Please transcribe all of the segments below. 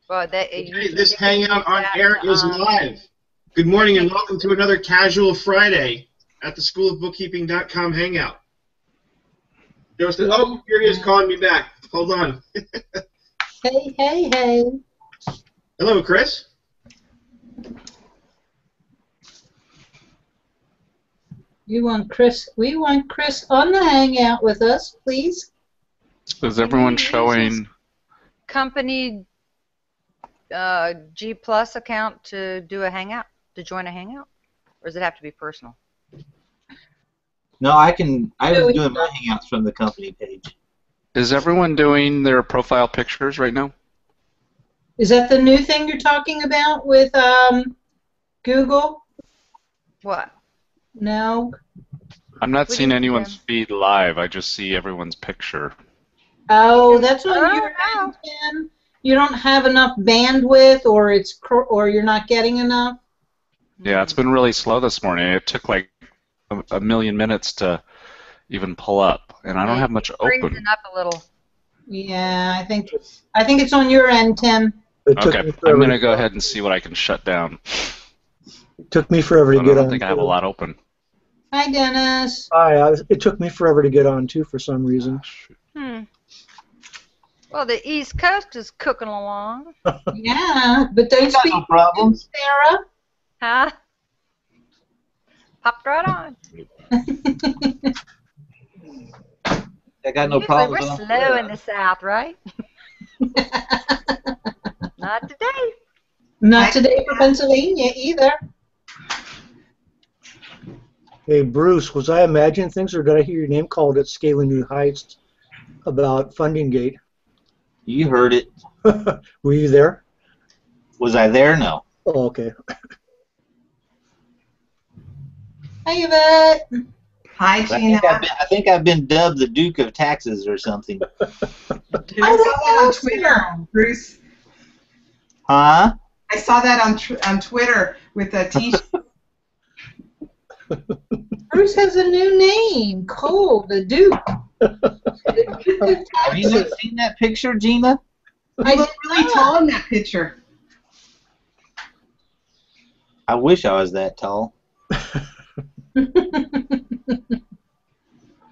Well, Okay, this Hangout on Air is live. Good morning and welcome to another Casual Friday at the schoolofbookkeeping.com Hangout. Joseph, oh, here he is calling me back. Hold on. Hey, hey, hey. Hello, Chris. We want Chris on the Hangout with us, please. Is everyone showing company G+ account to do a Hangout, to join a Hangout? Or does it have to be personal? No, I was doing my Hangouts from the company page. Is everyone doing their profile pictures right now? Is that the new thing you're talking about with Google? What? No. I'm not seeing anyone's feed live. I just see everyone's picture. Oh, that's on your end, Tim. You don't have enough bandwidth, or you're not getting enough. Yeah, it's been really slow this morning. It took like a million minutes to even pull up, and I don't have much open. Brings it up a little. Yeah, I think it's on your end, Tim. Okay, I'm gonna go ahead and see what I can shut down. It took me forever to get on. I don't think I have a lot open. Hi, Dennis. Hi. It took me forever to get on too for some reason. Well, the East Coast is cooking along. Yeah, but don't speak no problems, Sarah. Huh? Popped right on. I got no problems. We're slow in the South, right? Not today. Not today for Pennsylvania either. Hey, Bruce, was I imagining things, or did I hear your name called at Scaling New Heights about Funding Gate? You heard it. Were you there? Was I there? No. Oh, okay. Hi, Yvette. Hi, Gina. I think I've been dubbed the Duke of Taxes or something. I saw that on Twitter, Bruce. Huh? I saw that on Twitter with a T-shirt. Bruce has a new name. Cole, the Duke. Have you not seen that picture, Gina? You look really tall in that picture. I wish I was that tall. I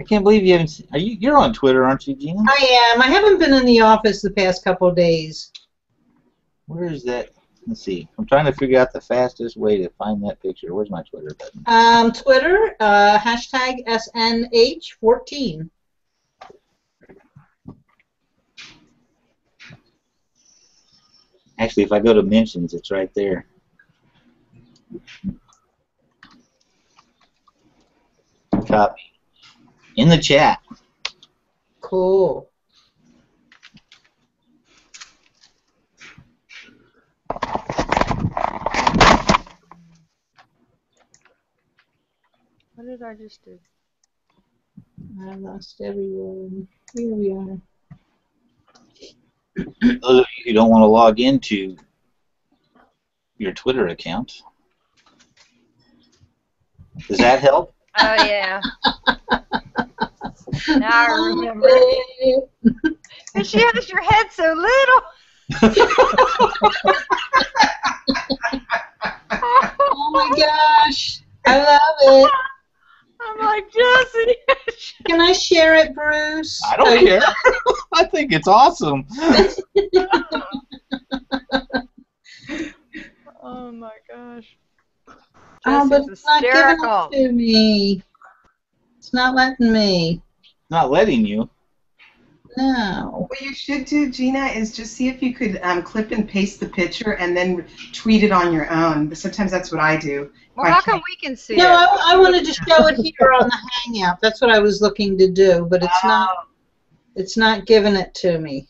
can't believe you haven't seen. You're on Twitter, aren't you, Gina? I am. I haven't been in the office the past couple of days. Where is that? Let's see. I'm trying to figure out the fastest way to find that picture. Where's my Twitter button? Twitter, hashtag SNH14. Actually, if I go to mentions, it's right there. Copy. In the chat. Cool. What did I just do? I lost everyone. Here we are. Those of you who don't want to log into your Twitter account, does that help? Oh, yeah. Now I remember. And she has your head so little. Oh, my gosh. I love it. I'm like, Jesse. Can I share it, Bruce? I don't care. I think it's awesome. Oh my gosh. Oh, but Jesse's it's not giving hysterical. it to me. It's not letting me. Not letting you. No. What you should do, Gina, is just see if you could clip and paste the picture and then tweet it on your own. Sometimes that's what I do. Well, how come we can see No, it? I wanted to show it here on the Hangout. That's what I was looking to do, but it's not. It's not giving it to me.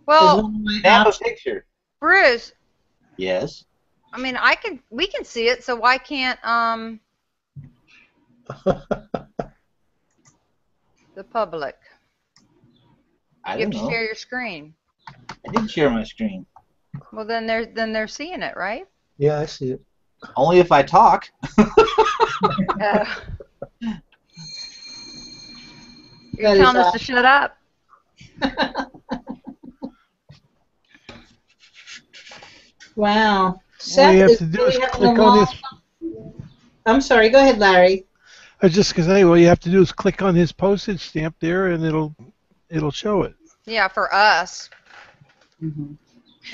Well, Have a picture. Bruce. Yes. I mean, we can see it, so why can't the public? I You have don't to know. share your screen. I didn't share my screen. Well, then they're seeing it, right? Yeah, I see it. Only if I talk. You're telling us to shut up. Wow. All Seth you have is to do really is having a click on long... his. I'm sorry, go ahead, Larry. I was just gonna say, all you have to do is click on his postage stamp there, and it'll show it. Yeah, for us.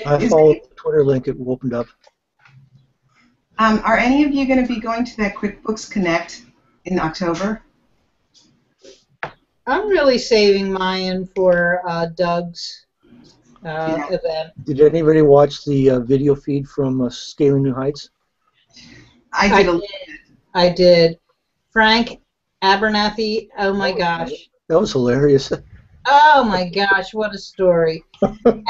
I followed the Twitter link it opened up. Are any of you going to be going to that QuickBooks Connect in October? I'm really saving mine for Doug's event. Did anybody watch the video feed from Scaling New Heights? I did. Frank Abernathy, oh my gosh. That was hilarious. Oh my gosh, what a story. and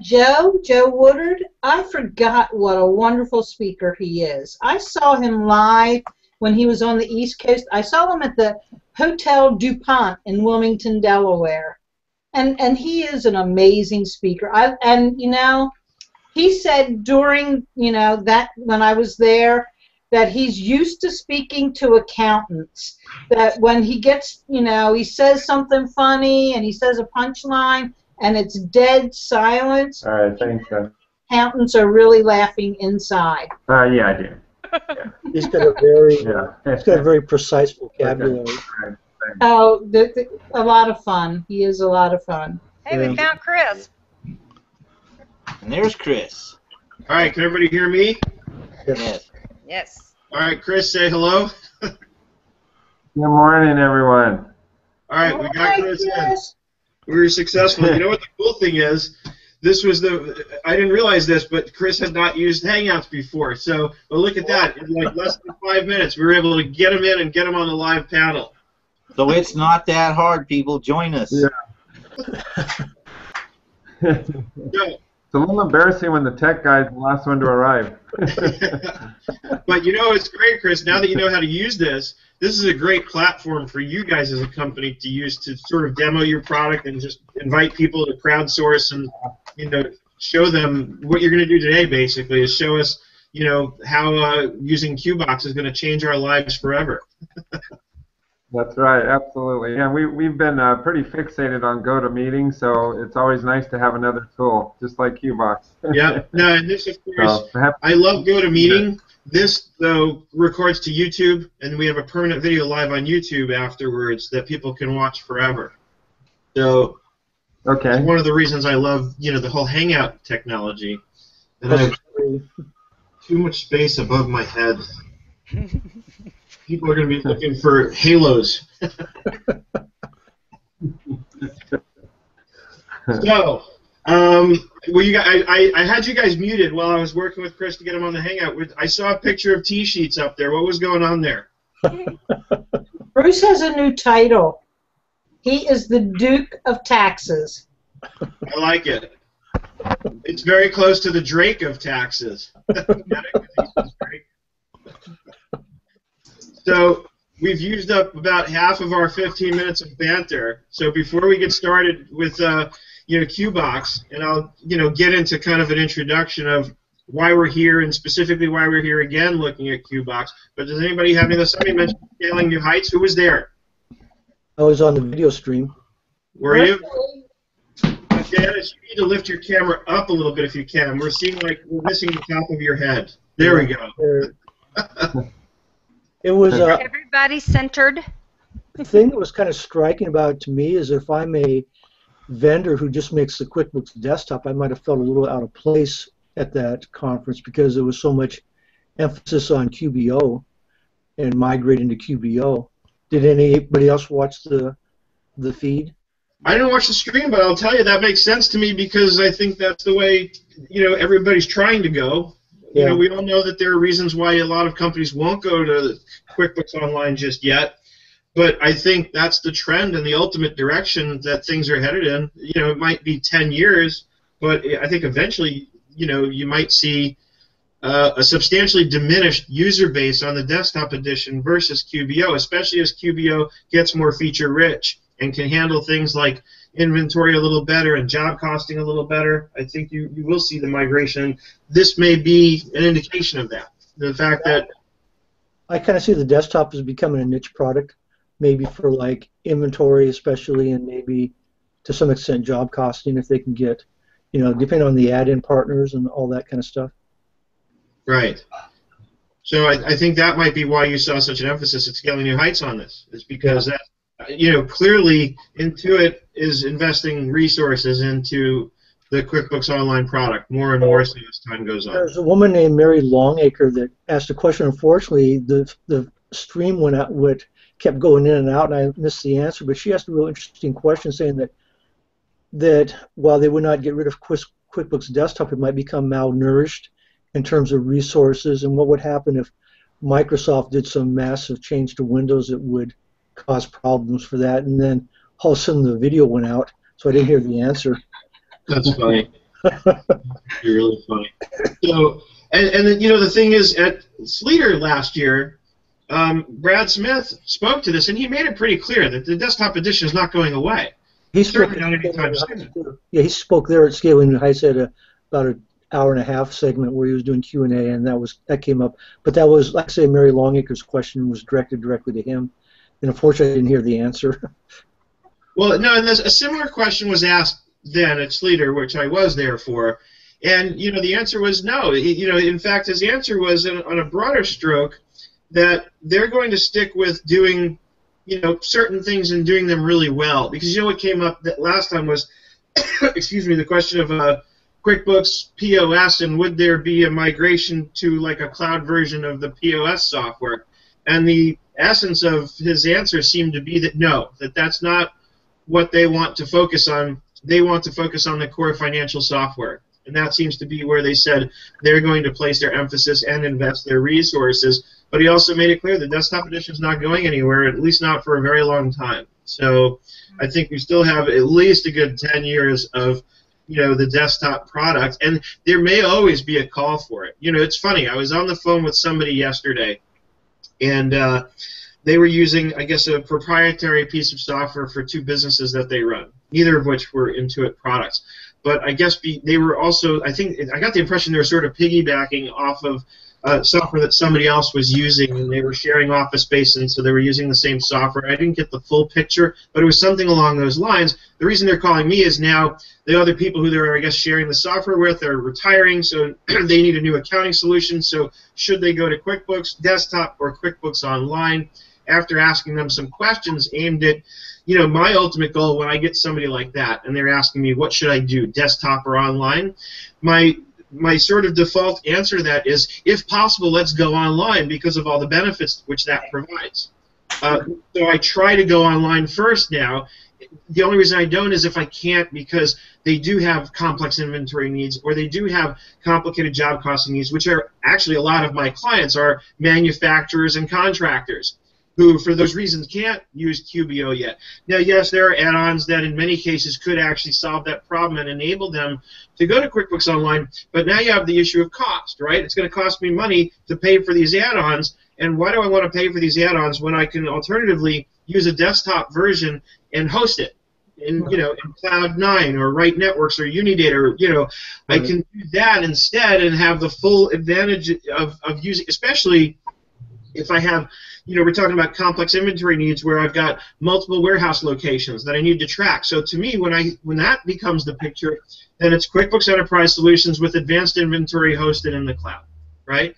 Joe Woodard, I forgot what a wonderful speaker he is. I saw him live when he was on the East Coast. I saw him at the Hotel DuPont in Wilmington, Delaware. And he is an amazing speaker. He said during, that when I was there, that he's used to speaking to accountants, that when he gets, he says something funny and he says a punchline and it's dead silence. All right, thanks, Ben. Accountants are really laughing inside. Yeah, I do. Yeah. He's got a very precise vocabulary. Okay. Oh, a lot of fun. He is a lot of fun. Hey, we found Chris. And there's Chris. All right, can everybody hear me? Yes. Yes. All right, Chris, say hello. Good morning, everyone. All right, we got Chris in. We were successful. You know what the cool thing is? I didn't realize this, but Chris had not used Hangouts before. So, look at that. In like less than 5 minutes, we were able to get him in and get him on the live panel. So it's not that hard, people. Join us. Yeah. It's a little embarrassing when the tech guy's the last one to arrive. But it's great, Chris. Now that you know how to use this is a great platform for you guys as a company to use to sort of demo your product and just invite people to crowdsource and show them what you're going to do today. Basically, is show us how using Qbox is going to change our lives forever. That's right, absolutely. Yeah, we've been pretty fixated on GoToMeeting, so it's always nice to have another tool, just like Qbox. Yeah, no, and this, of course, I love GoToMeeting. This, though, records to YouTube, and we have a permanent video live on YouTube afterwards that people can watch forever. So, okay, one of the reasons I love, the whole Hangout technology. And I have too much space above my head. People are going to be looking for halos. So, I had you guys muted while I was working with Chris to get him on the Hangout. I saw a picture of T-sheets up there. What was going on there? Bruce has a new title. He is the Duke of Taxes. I like it. It's very close to the Drake of taxes. So we've used up about half of our 15 minutes of banter. So before we get started with Qbox, and I'll get into kind of an introduction of why we're here and specifically why we're here again looking at Qbox. But does anybody have any? Somebody mentioned Scaling New Heights. Who was there? I was on the video stream. Were you? Dennis, you need to lift your camera up a little bit if you can. We're seeing like we're missing the top of your head. There we go. It was everybody centered. The thing that was kind of striking about it to me is if I'm a vendor who just makes the QuickBooks desktop, I might have felt a little out of place at that conference because there was so much emphasis on QBO and migrating to QBO. Did anybody else watch the feed? I didn't watch the stream, but I'll tell you that makes sense to me because I think that's the way everybody's trying to go. Yeah. We all know that there are reasons why a lot of companies won't go to QuickBooks Online just yet, but I think that's the trend and the ultimate direction that things are headed in. It might be 10 years, but I think eventually, you might see a substantially diminished user base on the desktop edition versus QBO, especially as QBO gets more feature-rich and can handle things like inventory a little better and job costing a little better. I think you will see the migration. This may be an indication of that. The fact that I kind of see the desktop as becoming a niche product, maybe for like inventory especially, and maybe to some extent job costing if they can get, depending on the add-in partners and all that kind of stuff. Right. So I think that might be why you saw such an emphasis at Scaling New Heights on this. It's because that, clearly Intuit is investing resources into the QuickBooks Online product more and more so as time goes on. There's a woman named Mary Longacre that asked a question. Unfortunately, the stream went out, kept going in and out, and I missed the answer. But she asked a real interesting question, saying that while they would not get rid of QuickBooks Desktop, it might become malnourished in terms of resources, and what would happen if Microsoft did some massive change to Windows that would cause problems for that. And then all of a sudden the video went out, so I didn't hear the answer. That's funny. You're really funny. So, and then, the thing is, at Sleater last year, Brad Smith spoke to this, and he made it pretty clear that the desktop edition is not going away. He spoke Certainly not anytime soon. Yeah, he spoke there at Scaling New Heights at about an hour-and-a-half segment where he was doing Q&A, and that came up. But that was, like I say, Mary Longacre's question was directed directly to him, and unfortunately I didn't hear the answer. Well, no, and a similar question was asked then at Sleater, which I was there for, and the answer was no. In fact, his answer was on a broader stroke that they're going to stick with doing certain things and doing them really well, because what came up that last time was excuse me, the question of QuickBooks POS, and would there be a migration to like a cloud version of the POS software? And the essence of his answer seemed to be that no, that's not what they want to focus on. They want to focus on the core financial software, and that seems to be where they said they're going to place their emphasis and invest their resources. But he also made it clear the desktop edition is not going anywhere, at least not for a very long time. So I think we still have at least a good 10 years of the desktop product, and there may always be a call for it. It's funny, I was on the phone with somebody yesterday, and they were using, I guess, a proprietary piece of software for two businesses that they run, neither of which were Intuit products. But I guess they were also, I got the impression they were sort of piggybacking off of software that somebody else was using, and they were sharing office space, and so they were using the same software. I didn't get the full picture, but it was something along those lines. The reason they're calling me is now the other people who they're, I guess, sharing the software with are retiring, so they need a new accounting solution. So should they go to QuickBooks Desktop or QuickBooks Online? After asking them some questions aimed at, my ultimate goal when I get somebody like that, and they're asking me, what should I do, desktop or online? My sort of default answer to that is, if possible, let's go online because of all the benefits which that provides. So I try to go online first now. The only reason I don't is if I can't, because they do have complex inventory needs, or they do have complicated job costing needs, which are actually a lot of my clients are manufacturers and contractors who, for those reasons, can't use QBO yet. Now, yes, there are add-ons that in many cases could actually solve that problem and enable them to go to QuickBooks Online, but now you have the issue of cost, right? It's going to cost me money to pay for these add-ons, and why do I want to pay for these add-ons when I can alternatively use a desktop version and host it in, in Cloud9 or Right Networks or Unidata, or, I can do that instead and have the full advantage of using, especially if I have, we're talking about complex inventory needs where I've got multiple warehouse locations that I need to track. So to me, when that becomes the picture, then it's QuickBooks Enterprise Solutions with advanced inventory hosted in the cloud, right?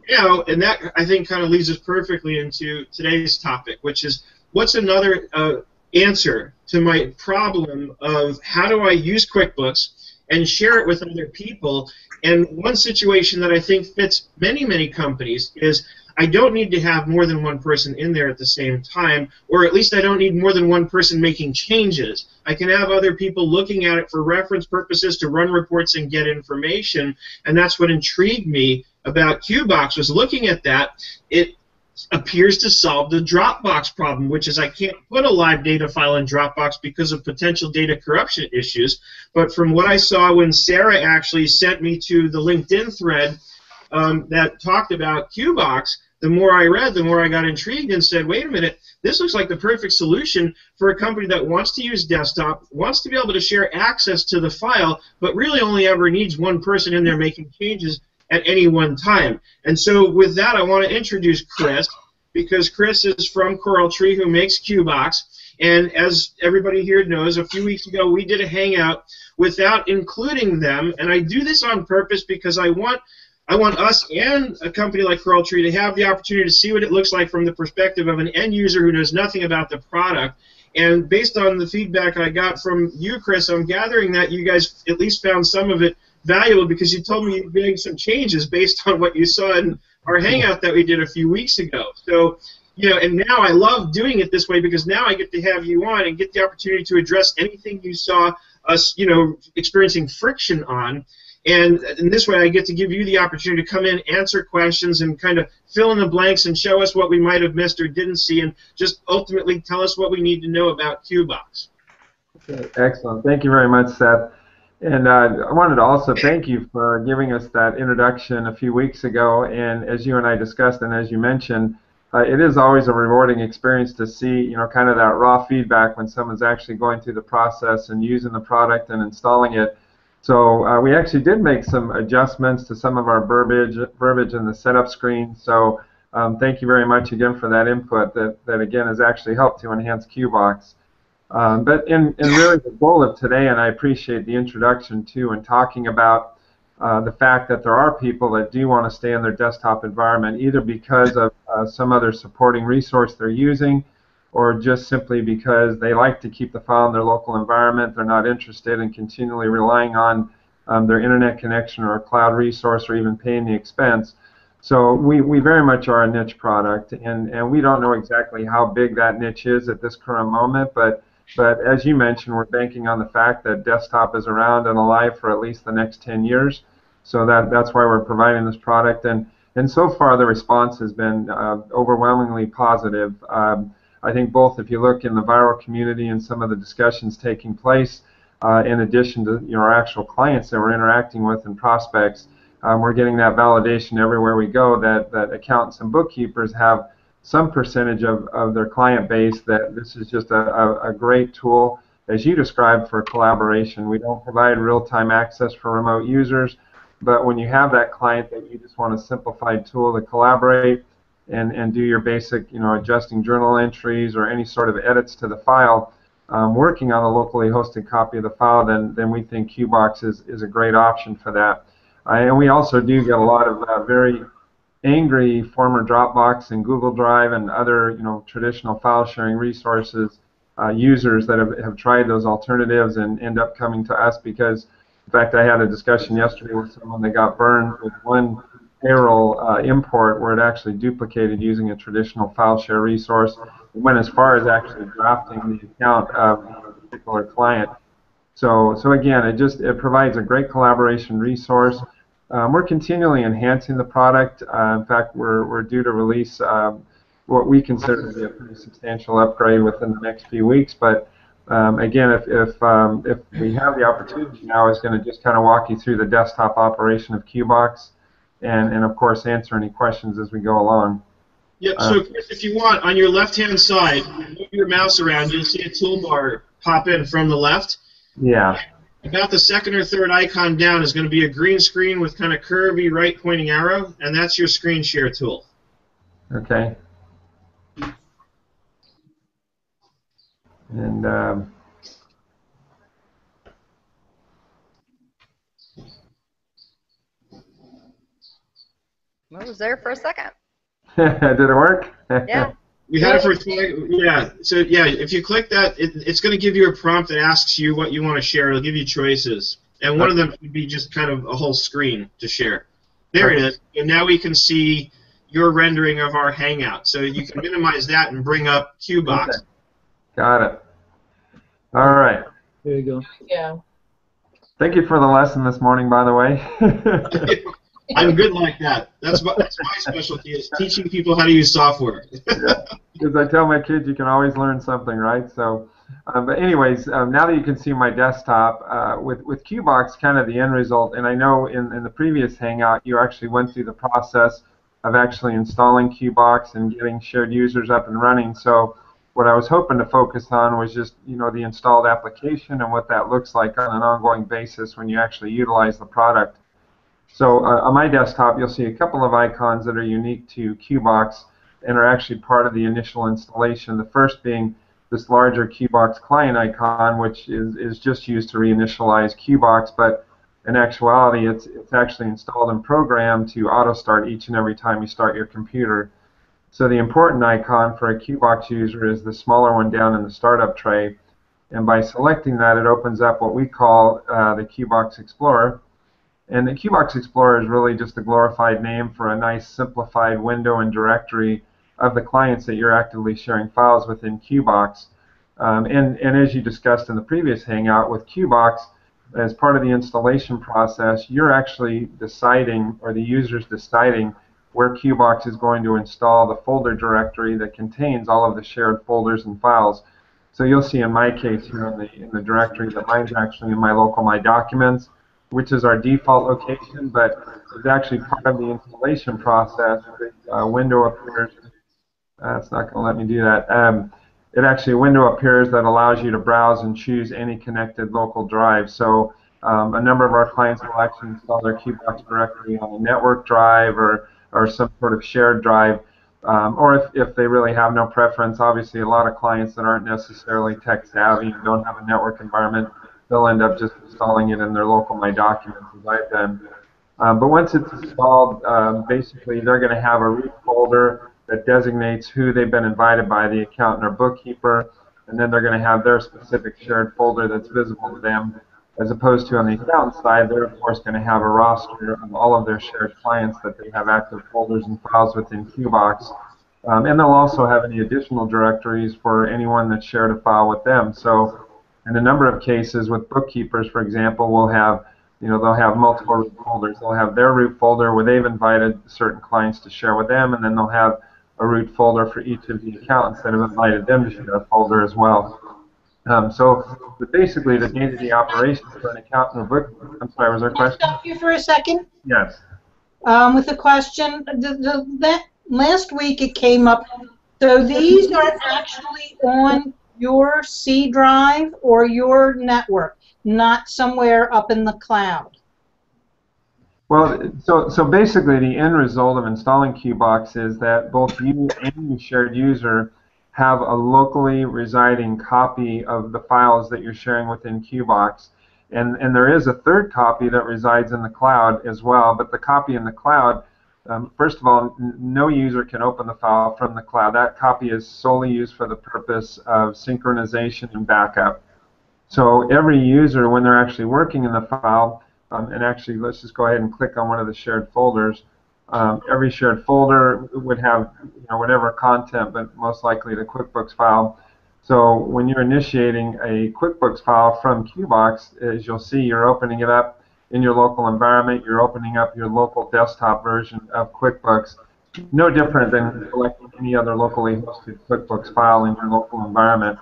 And that, I think, kind of leads us perfectly into today's topic, which is what's another answer to my problem of how do I use QuickBooks and share it with other people. And one situation that I think fits many, many companies is I don't need to have more than one person in there at the same time, or at least I don't need more than one person making changes. I can have other people looking at it for reference purposes to run reports and get information, and that's what intrigued me about Qbox, was looking at that. It appears to solve the Dropbox problem, which is I can't put a live data file in Dropbox because of potential data corruption issues. But from what I saw when Sarah actually sent me to the LinkedIn thread that talked about Qbox, the more I read, the more I got intrigued and said, wait a minute, this looks like the perfect solution for a company that wants to use desktop, wants to be able to share access to the file, but really only ever needs one person in there making changes at any one time. And so with that, I want to introduce Chris, because Chris is from Coral Tree, who makes Qbox. And as everybody here knows, a few weeks ago we did a hangout without including them, and I do this on purpose because I want I want us and a company like Tree to have the opportunity to see what it looks like from the perspective of an end user who knows nothing about the product. And based on the feedback I got from you, Chris, I'm gathering that you guys at least found some of it valuable, because you told me you made some changes based on what you saw in our hangout that we did a few weeks ago. So, and now I love doing it this way, because now I get to have you on and get the opportunity to address anything you saw us, experiencing friction on. And in this way, I get to give you the opportunity to come in, answer questions, and kind of fill in the blanks and show us what we might have missed or didn't see, and just ultimately tell us what we need to know about Qbox. Okay, excellent. Thank you very much, Seth. And I wanted to also thank you for giving us that introduction a few weeks ago. And as you and I discussed, and as you mentioned, it is always a rewarding experience to see, kind of that raw feedback when someone's actually going through the process and using the product and installing it. So we actually did make some adjustments to some of our verbiage in the setup screen. So thank you very much again for that input. That again has actually helped to enhance Qbox. But in really the goal of today, and I appreciate the introduction too, and talking about the fact that there are people that do want to stay in their desktop environment, either because of some other supporting resource they're using, or just simply because they like to keep the file in their local environment. They're not interested in continually relying on their internet connection or a cloud resource, or even paying the expense. So we very much are a niche product, and we don't know exactly how big that niche is at this current moment, but as you mentioned, we're banking on the fact that desktop is around and alive for at least the next 10 years. So that's why we're providing this product, and so far the response has been overwhelmingly positive. I think both if you look in the viral community and some of the discussions taking place, in addition to our actual clients that we're interacting with and prospects, we're getting that validation everywhere we go that accountants and bookkeepers have some percentage of their client base that this is just a great tool, as you described, for collaboration. We don't provide real-time access for remote users, but when you have that client that you just want a simplified tool to collaborate and do your basic, adjusting journal entries or any sort of edits to the file, working on a locally hosted copy of the file, then we think Qbox is a great option for that. And we also do get a lot of very angry former Dropbox and Google Drive and other traditional file sharing resources users that have tried those alternatives and end up coming to us because, in fact, I had a discussion yesterday with someone that got burned with one payroll import where it actually duplicated using a traditional file share resource. It went as far as actually drafting the account of a particular client. So again, it provides a great collaboration resource. We're continually enhancing the product. In fact, we're due to release what we consider to be a pretty substantial upgrade within the next few weeks. But again, if we have the opportunity now, I was going to just kind of walk you through the desktop operation of Qbox, and of course answer any questions as we go along. Yep. So Chris, if you want, on your left-hand side, move your mouse around, you'll see a toolbar pop in from the left. Yeah. About the second or third icon down is going to be a green screen with kind of curvy right-pointing arrow, and that's your screen share tool. Okay. And I was there for a second. did it work? Yeah. We had it for So if you click that, it's going to give you a prompt that asks you what you want to share. It'll give you choices, and one of them would be just kind of a whole screen to share. There it is, and now we can see your rendering of our Hangout. So you can minimize that and bring up Qbox. Okay. Got it. All right. There you go. Yeah. Thank you for the lesson this morning, by the way. I'm good like that. That's my specialty, is teaching people how to use software. Because I tell my kids you can always learn something, right? So, but anyways, now that you can see my desktop, with Qbox, kind of the end result, and I know in the previous Hangout you actually went through the process of actually installing Qbox and getting shared users up and running. So what I was hoping to focus on was just the installed application and what that looks like on an ongoing basis when you actually utilize the product. So on my desktop, you'll see a couple of icons that are unique to Qbox and are actually part of the initial installation. The first being this larger Qbox client icon, which is just used to reinitialize Qbox, but in actuality, it's actually installed and programmed to auto-start each and every time you start your computer. So the important icon for a Qbox user is the smaller one down in the startup tray. And by selecting that, it opens up what we call the Qbox Explorer. And the Qbox Explorer is really just a glorified name for a nice simplified window and directory of the clients that you're actively sharing files within Qbox. And as you discussed in the previous Hangout, with Qbox, as part of the installation process, you're actually deciding, or the user's deciding, where Qbox is going to install the folder directory that contains all of the shared folders and files. So you'll see in my case here in the directory that mine's actually in my local My Documents, which is our default location, but it's actually part of the installation process. A window appears. It's not going to let me do that. A window appears that allows you to browse and choose any connected local drive. So a number of our clients will actually install their Qbox directory on a network drive or some sort of shared drive. Or if they really have no preference, obviously a lot of clients that aren't necessarily tech savvy and don't have a network environment, they'll end up just installing it in their local My Documents, as I've done. But once it's installed, basically they're going to have a root folder that designates who they've been invited by, the accountant or bookkeeper, and then they're going to have their specific shared folder that's visible to them, as opposed to on the accountant side, they're of course going to have a roster of all of their shared clients that they have active folders and files within Qbox. And they'll also have any additional directories for anyone that shared a file with them. So in a number of cases with bookkeepers, for example, we'll have, they'll have multiple root folders. They'll have their root folder where they've invited certain clients to share with them, and then they'll have a root folder for each of the accountants that have invited them to share a folder as well. So basically, the day-to-day operations for an accountant or bookkeeper. I'm sorry, was there a question? Can I stop you for a second? Yes. With a question. That last week it came up. So these are actually on your C drive or your network, not somewhere up in the cloud. Well, so basically the end result of installing Qbox is that both you and the shared user have a locally residing copy of the files that you're sharing within Qbox. And there is a third copy that resides in the cloud as well, but the copy in the cloud, first of all, no user can open the file from the cloud. That copy is solely used for the purpose of synchronization and backup. So every user, when they're actually working in the file, and actually let's just go ahead and click on one of the shared folders. Every shared folder would have whatever content, but most likely the QuickBooks file. So when you're initiating a QuickBooks file from Qbox, as you'll see, you're opening it up in your local environment. You're opening up your local desktop version of QuickBooks. No different than selecting any other locally hosted QuickBooks file in your local environment.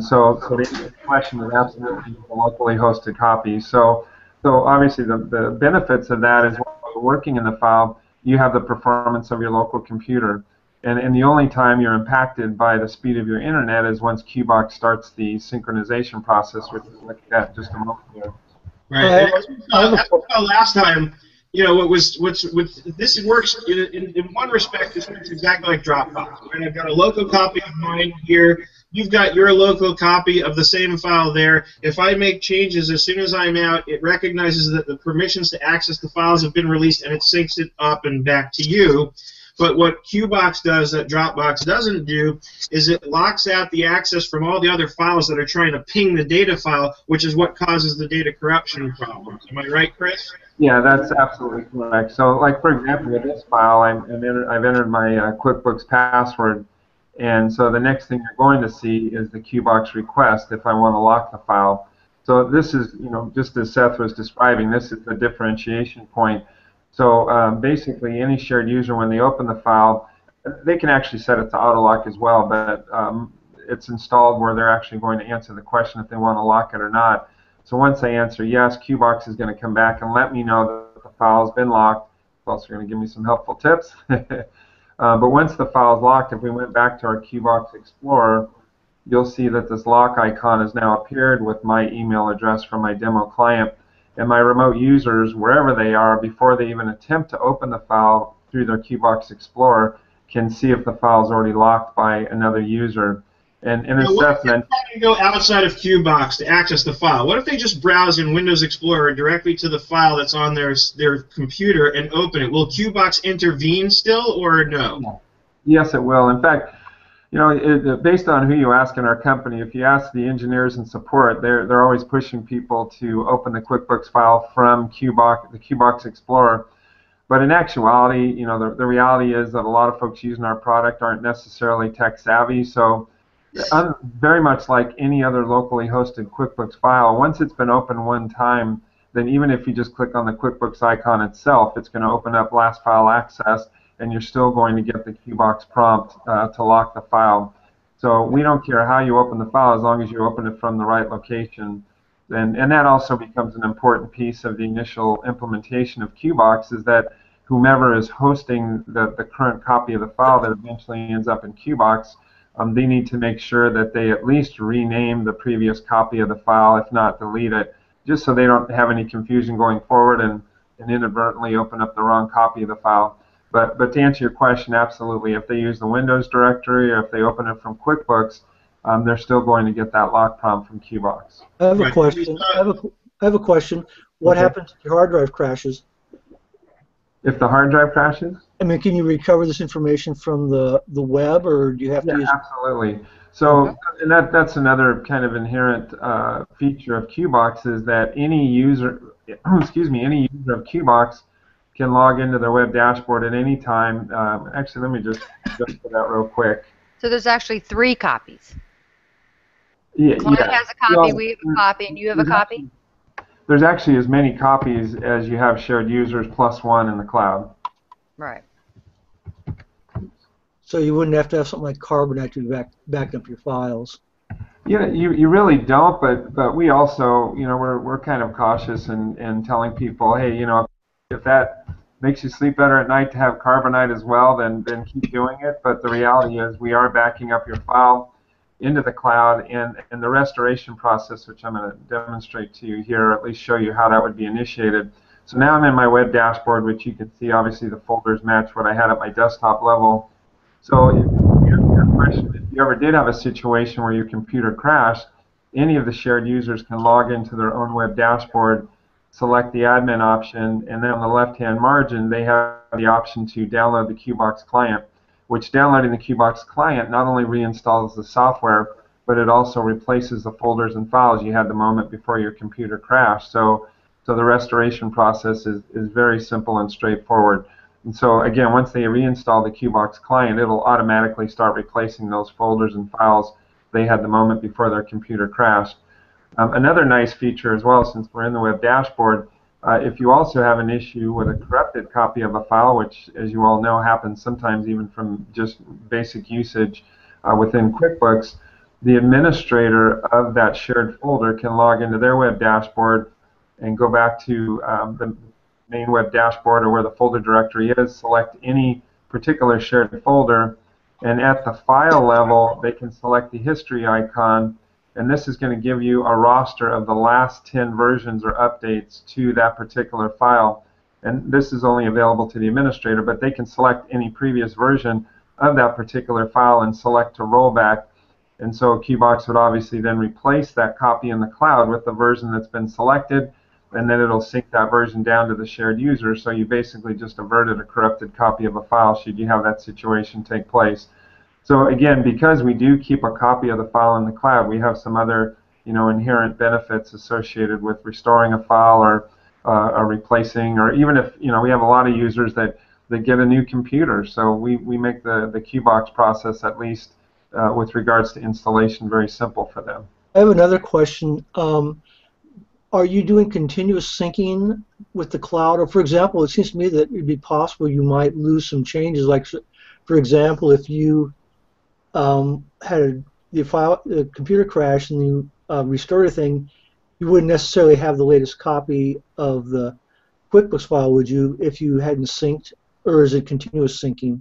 So the question is absolutely a locally hosted copy. So obviously the benefits of that is while you're working in the file, you have the performance of your local computer. And the only time you're impacted by the speed of your internet is once Qbox starts the synchronization process, which we'll look at just a moment ago. Right. Last time, this works in one respect. This works exactly like Dropbox. Right? I've got a local copy of mine here. You've got your local copy of the same file there. If I make changes, as soon as I'm out, it recognizes that the permissions to access the files have been released, and it syncs it up and back to you. But what Qbox does that Dropbox doesn't do is it locks out the access from all the other files that are trying to ping the data file, which is what causes the data corruption problems. Am I right, Chris? Yeah, that's absolutely correct. So, like for example, with this file, I've entered my QuickBooks password, and so the next thing you're going to see is the Qbox request if I want to lock the file. So this is, just as Seth was describing, this is the differentiation point. So basically, any shared user, when they open the file, they can actually set it to auto-lock as well, but it's installed where they're actually going to answer the question if they want to lock it or not. So once they answer yes, Qbox is going to come back and let me know that the file has been locked. It's also going to give me some helpful tips. But once the file is locked, if we went back to our Qbox Explorer, you'll see that this lock icon has now appeared with my email address from my demo client. And my remote users, wherever they are, before they even attempt to open the file through their Qbox Explorer, can see if the file is already locked by another user. And Now, as what if Seth they're mentioned, trying to go outside of Qbox to access the file? What if they just browse in Windows Explorer directly to the file that's on their computer and open it? Will Qbox intervene still, or no? yes, it will. In fact, you know, based on who you ask in our company, if you ask the engineers and support, they're always pushing people to open the QuickBooks file from Qbox, the Qbox Explorer. But in actuality, you know, the reality is that a lot of folks using our product aren't necessarily tech savvy. So very much like any other locally hosted QuickBooks file, once it's been opened one time, then even if you just click on the QuickBooks icon itself, it's going to open up last file access, and you're still going to get the Qbox prompt to lock the file. So we don't care how you open the file as long as you open it from the right location. And that also becomes an important piece of the initial implementation of Qbox, is that whomever is hosting the current copy of the file that eventually ends up in Qbox, they need to make sure that they at least rename the previous copy of the file, if not delete it, just so they don't have any confusion going forward and inadvertently open up the wrong copy of the file. But to answer your question, absolutely. If they use the Windows directory or if they open it from QuickBooks, they're still going to get that lock prompt from Qbox. I have a question. I have a question. What happens if your hard drive crashes? If the hard drive crashes? I mean, can you recover this information from the web, or do you have to use? Absolutely. So, and that's another kind of inherent feature of Qbox, is that any user, any user of Qbox can log into their web dashboard at any time. Actually, let me just go for that real quick. So there's actually 3 copies. Yeah, Client has a copy, we have a copy, and you have a copy? There's actually as many copies as you have shared users plus 1 in the cloud. Right. So you wouldn't have to have something like Carbonite to back up your files. Yeah, you really don't, but we also, you know, we're kind of cautious in telling people, hey, you know, if that makes you sleep better at night to have Carbonite as well, then keep doing it. But the reality is we are backing up your file into the cloud, and the restoration process, which I'm going to demonstrate to you here, or at least show you how that would be initiated. So now I'm in my web dashboard, which you can see obviously the folders match what I had at my desktop level. So your question, if you ever did have a situation where your computer crashed, any of the shared users can log into their own web dashboard, select the admin option, and then on the left-hand margin they have the option to download the Qbox client, which downloading the Qbox client not only reinstalls the software, but it also replaces the folders and files you had the moment before your computer crashed. So the restoration process is very simple and straightforward. And so again, once they reinstall the Qbox client, it'll automatically start replacing those folders and files they had the moment before their computer crashed. Another nice feature as well, since we're in the web dashboard, if you also have an issue with a corrupted copy of a file, which, as you all know, happens sometimes even from just basic usage within QuickBooks, the administrator of that shared folder can log into their web dashboard and go back to the main web dashboard or where the folder directory is, select any particular shared folder, and at the file level, they can select the history icon, and this is going to give you a roster of the last 10 versions or updates to that particular file. And this is only available to the administrator, but they can select any previous version of that particular file and select to rollback. And so Qbox would obviously then replace that copy in the cloud with the version that's been selected, and then it'll sync that version down to the shared user, so you basically just averted a corrupted copy of a file should you have that situation take place. So again, because we do keep a copy of the file in the cloud, we have some other, you know, inherent benefits associated with restoring a file or replacing, or even if, you know, we have a lot of users that get a new computer, so we make the Qbox process, at least with regards to installation, very simple for them. I have another question. Are you doing continuous syncing with the cloud? Or, for example, it seems to me that it would be possible you might lose some changes. Like, for example, if you had the computer crash and you restored a thing, you wouldn't necessarily have the latest copy of the QuickBooks file, would you, if you hadn't synced, or is it continuous syncing?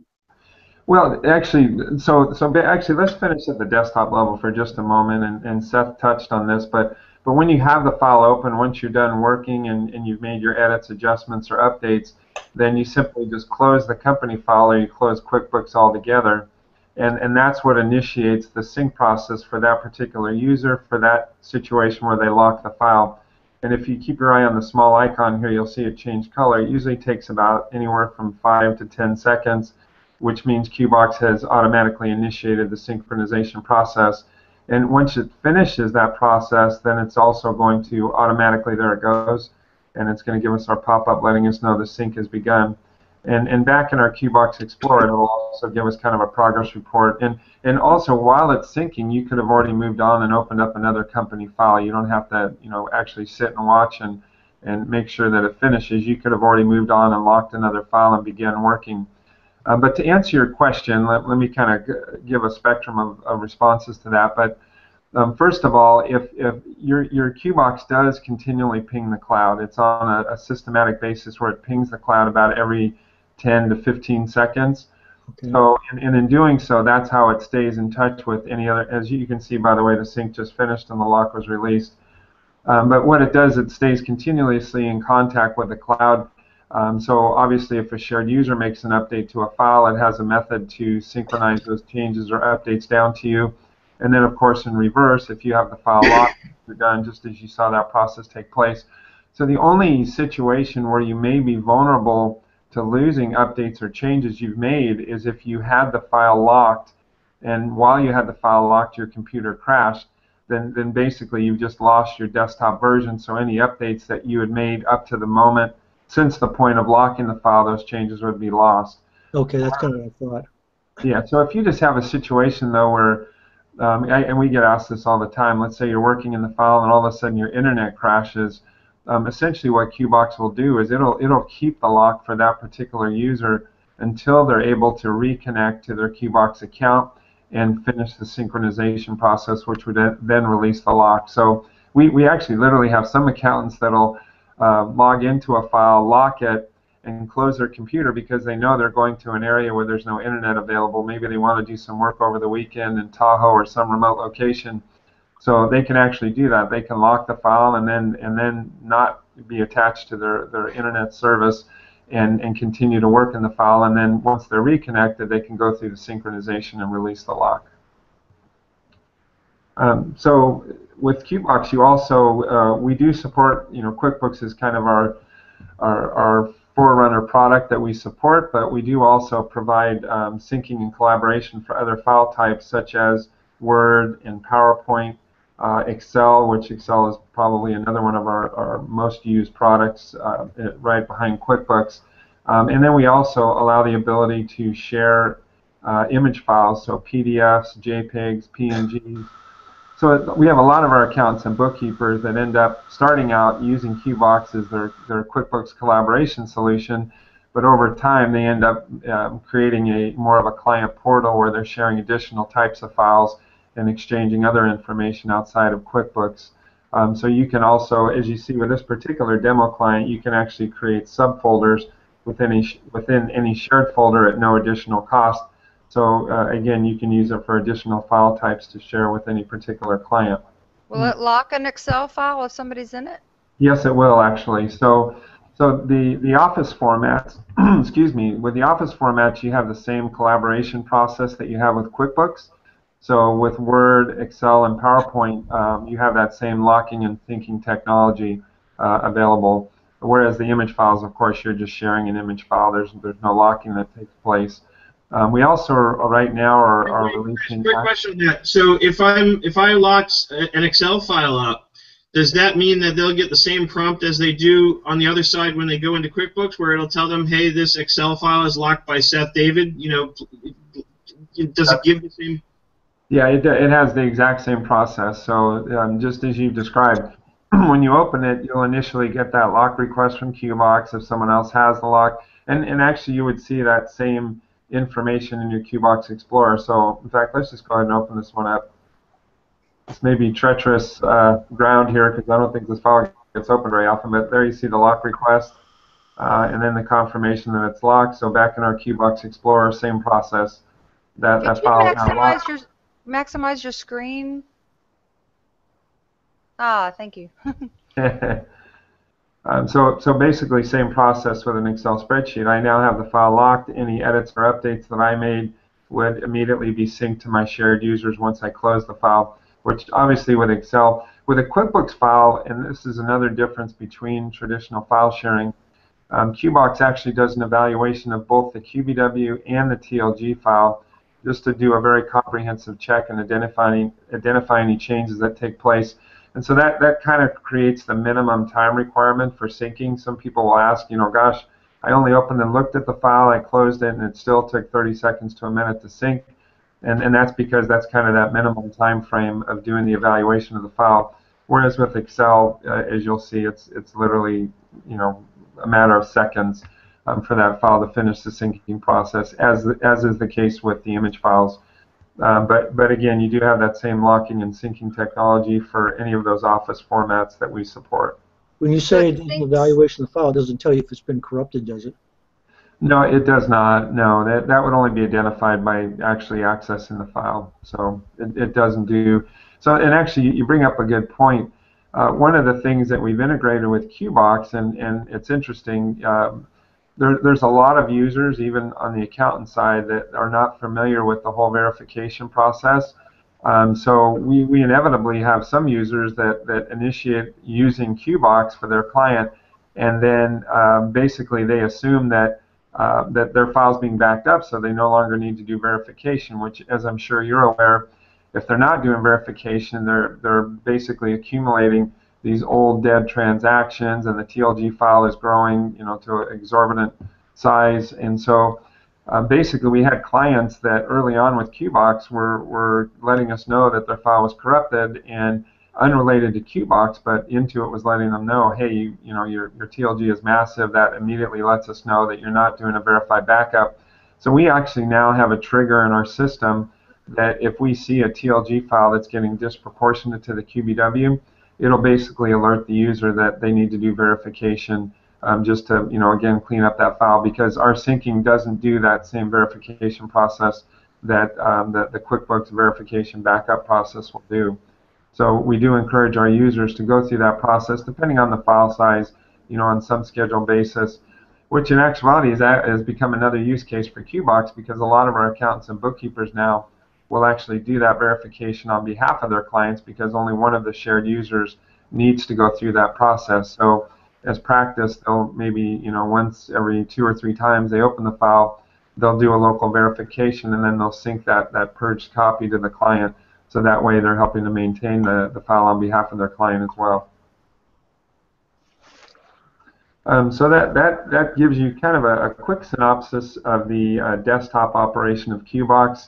Well, actually, actually, let's finish at the desktop level for just a moment, and Seth touched on this, but when you have the file open, once you're done working and you've made your edits, adjustments, or updates, then you simply just close the company file or you close QuickBooks altogether. and that's what initiates the sync process for that particular user for that situation where they lock the file. And if you keep your eye on the small icon here, you'll see it change color. It usually takes about anywhere from 5 to 10 seconds, which means Qbox has automatically initiated the synchronization process. And once it finishes that process, then it's also going to automatically, there it goes, and it's going to give us our pop-up letting us know the sync has begun. And back in our Qbox Explorer, it will also give us kind of a progress report. And also, while it's syncing, you could have already moved on and opened up another company file. You don't have to, actually sit and watch and make sure that it finishes. You could have already moved on and locked another file and began working. But to answer your question, let me kind of give a spectrum of responses to that. But first of all, if your Qbox does continually ping the cloud, it's on a systematic basis where it pings the cloud about every 10 to 15 seconds. Okay. So, and in doing so, that's how it stays in touch with any other. As you can see, by the way, the sync just finished and the lock was released. But what it does, it stays continuously in contact with the cloud. So obviously, if a shared user makes an update to a file, it has a method to synchronize those changes or updates down to you. And then, of course, in reverse, if you have the file locked, you're done just as you saw that process take place. So the only situation where you may be vulnerable to losing updates or changes you've made is if you had the file locked, and while you had the file locked, your computer crashed, then basically you've just lost your desktop version. So any updates that you had made up to the moment, since the point of locking the file, those changes would be lost. Okay, that's kind of what I thought. Yeah, so if you just have a situation, though, where, and we get asked this all the time, let's say you're working in the file and all of a sudden your internet crashes, essentially what Qbox will do is it'll keep the lock for that particular user until they're able to reconnect to their Qbox account and finish the synchronization process, which would then release the lock. So we actually literally have some accountants that'll log into a file, lock it, and close their computer because they know they're going to an area where there's no internet available. Maybe they want to do some work over the weekend in Tahoe or some remote location. So they can actually do that. They can lock the file and then not be attached to their internet service and continue to work in the file. And then once they're reconnected, they can go through the synchronization and release the lock. So with Qbox, you also we do support. QuickBooks is kind of our forerunner product that we support, but we do also provide syncing and collaboration for other file types such as Word and PowerPoint. Excel, which Excel is probably another one of our most used products right behind QuickBooks. And then we also allow the ability to share image files, so PDFs, JPEGs, PNGs. So we have a lot of our accountants and bookkeepers that end up starting out using Qbox as their QuickBooks collaboration solution, but over time they end up creating more of a client portal where they're sharing additional types of files and exchanging other information outside of QuickBooks. So you can also, as you see with this particular demo client, you can actually create subfolders within any shared folder at no additional cost. So again, you can use it for additional file types to share with any particular client. Will it lock an Excel file if somebody's in it? Yes, it will actually. So the Office formats, excuse me, with the Office formats, you have the same collaboration process that you have with QuickBooks. So with Word, Excel, and PowerPoint, you have that same locking and syncing technology available. Whereas the image files, of course, you're just sharing an image file. There's no locking that takes place. We also right now are releasing. Quick question on that. So if I lock an Excel file up, does that mean that they'll get the same prompt as they do on the other side when they go into QuickBooks, where it'll tell them, "Hey, this Excel file is locked by Seth David"? Does it give the same? Yeah, it has the exact same process. So just as you've described, when you open it, you'll initially get that lock request from Qbox if someone else has the lock, and actually you would see that same information in your Qbox Explorer. So in fact, let's just go ahead and open this one up. This may be treacherous ground here because I don't think this file gets opened very often, but there you see the lock request and then the confirmation that it's locked. So back in our Qbox Explorer, same process. That file is now locked. Maximize your screen. Ah, thank you. So basically, same process with an Excel spreadsheet. I now have the file locked. Any edits or updates that I made would immediately be synced to my shared users once I close the file, which obviously with Excel. With a QuickBooks file, and this is another difference between traditional file sharing, Qbox actually does an evaluation of both the QBW and the TLG file just to do a very comprehensive check and identify any changes that take place. And so that kind of creates the minimum time requirement for syncing. Some people will ask, gosh, I only opened and looked at the file, I closed it, and it still took 30 seconds to a minute to sync. And that's because that's kind of that minimum time frame of doing the evaluation of the file. Whereas with Excel, as you'll see, it's literally, a matter of seconds for that file to finish the syncing process, as is the case with the image files. But again, you do have that same locking and syncing technology for any of those Office formats that we support. When you say the evaluation of the file, it doesn't tell you if it's been corrupted, does it? No, it does not. No, that would only be identified by actually accessing the file. So it doesn't do. So, and actually, you bring up a good point. One of the things that we've integrated with Qbox, and it's interesting, there's a lot of users, even on the accountant side, that are not familiar with the whole verification process. So we inevitably have some users that initiate using Qbox for their client, and then basically they assume that their file's being backed up, so they no longer need to do verification, which, as I'm sure you're aware, if they're not doing verification, they're basically accumulating these old dead transactions, and the TLG file is growing, to an exorbitant size. And so basically we had clients that early on with Qbox were letting us know that their file was corrupted, and unrelated to Qbox, but Intuit was letting them know, hey, your TLG is massive. That immediately lets us know that you're not doing a verified backup. So we actually now have a trigger in our system that if we see a TLG file that's getting disproportionate to the QBW, it'll basically alert the user that they need to do verification, just to, again, clean up that file, because our syncing doesn't do that same verification process that the QuickBooks verification backup process will do. So we do encourage our users to go through that process, depending on the file size, on some scheduled basis, which in actuality has become another use case for Qbox, because a lot of our accountants and bookkeepers now will actually do that verification on behalf of their clients, because only one of the shared users needs to go through that process. So as practice, they'll maybe, once every 2 or 3 times they open the file, they'll do a local verification, and then they'll sync that purged copy to the client. So that way they're helping to maintain the file on behalf of their client as well. So that gives you kind of a quick synopsis of the desktop operation of Qbox.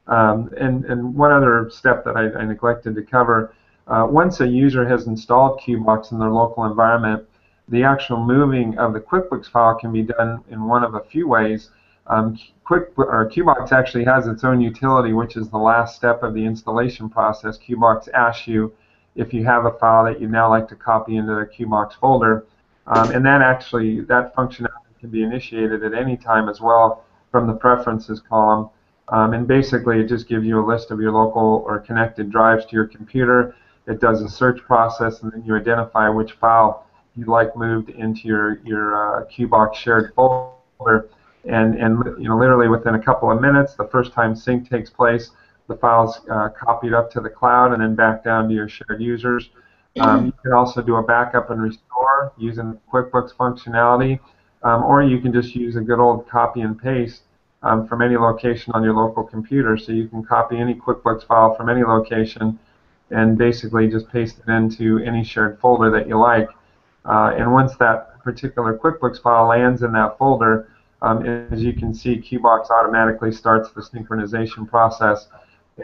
And one other step that I neglected to cover, once a user has installed Qbox in their local environment, the actual moving of the QuickBooks file can be done in one of a few ways. Qbox actually has its own utility, which is the last step of the installation process. Qbox asks you if you have a file that you'd now like to copy into the Qbox folder, and that functionality can be initiated at any time as well from the Preferences column. And basically, it just gives you a list of your local or connected drives to your computer. It does a search process, and then you identify which file you'd like moved into your Qbox shared folder. And literally within a couple of minutes, the first time sync takes place, the file's copied up to the cloud and then back down to your shared users. You can also do a backup and restore using QuickBooks functionality, or you can just use a good old copy and paste from any location on your local computer. So you can copy any QuickBooks file from any location and basically just paste it into any shared folder that you like. And once that particular QuickBooks file lands in that folder, as you can see, Qbox automatically starts the synchronization process.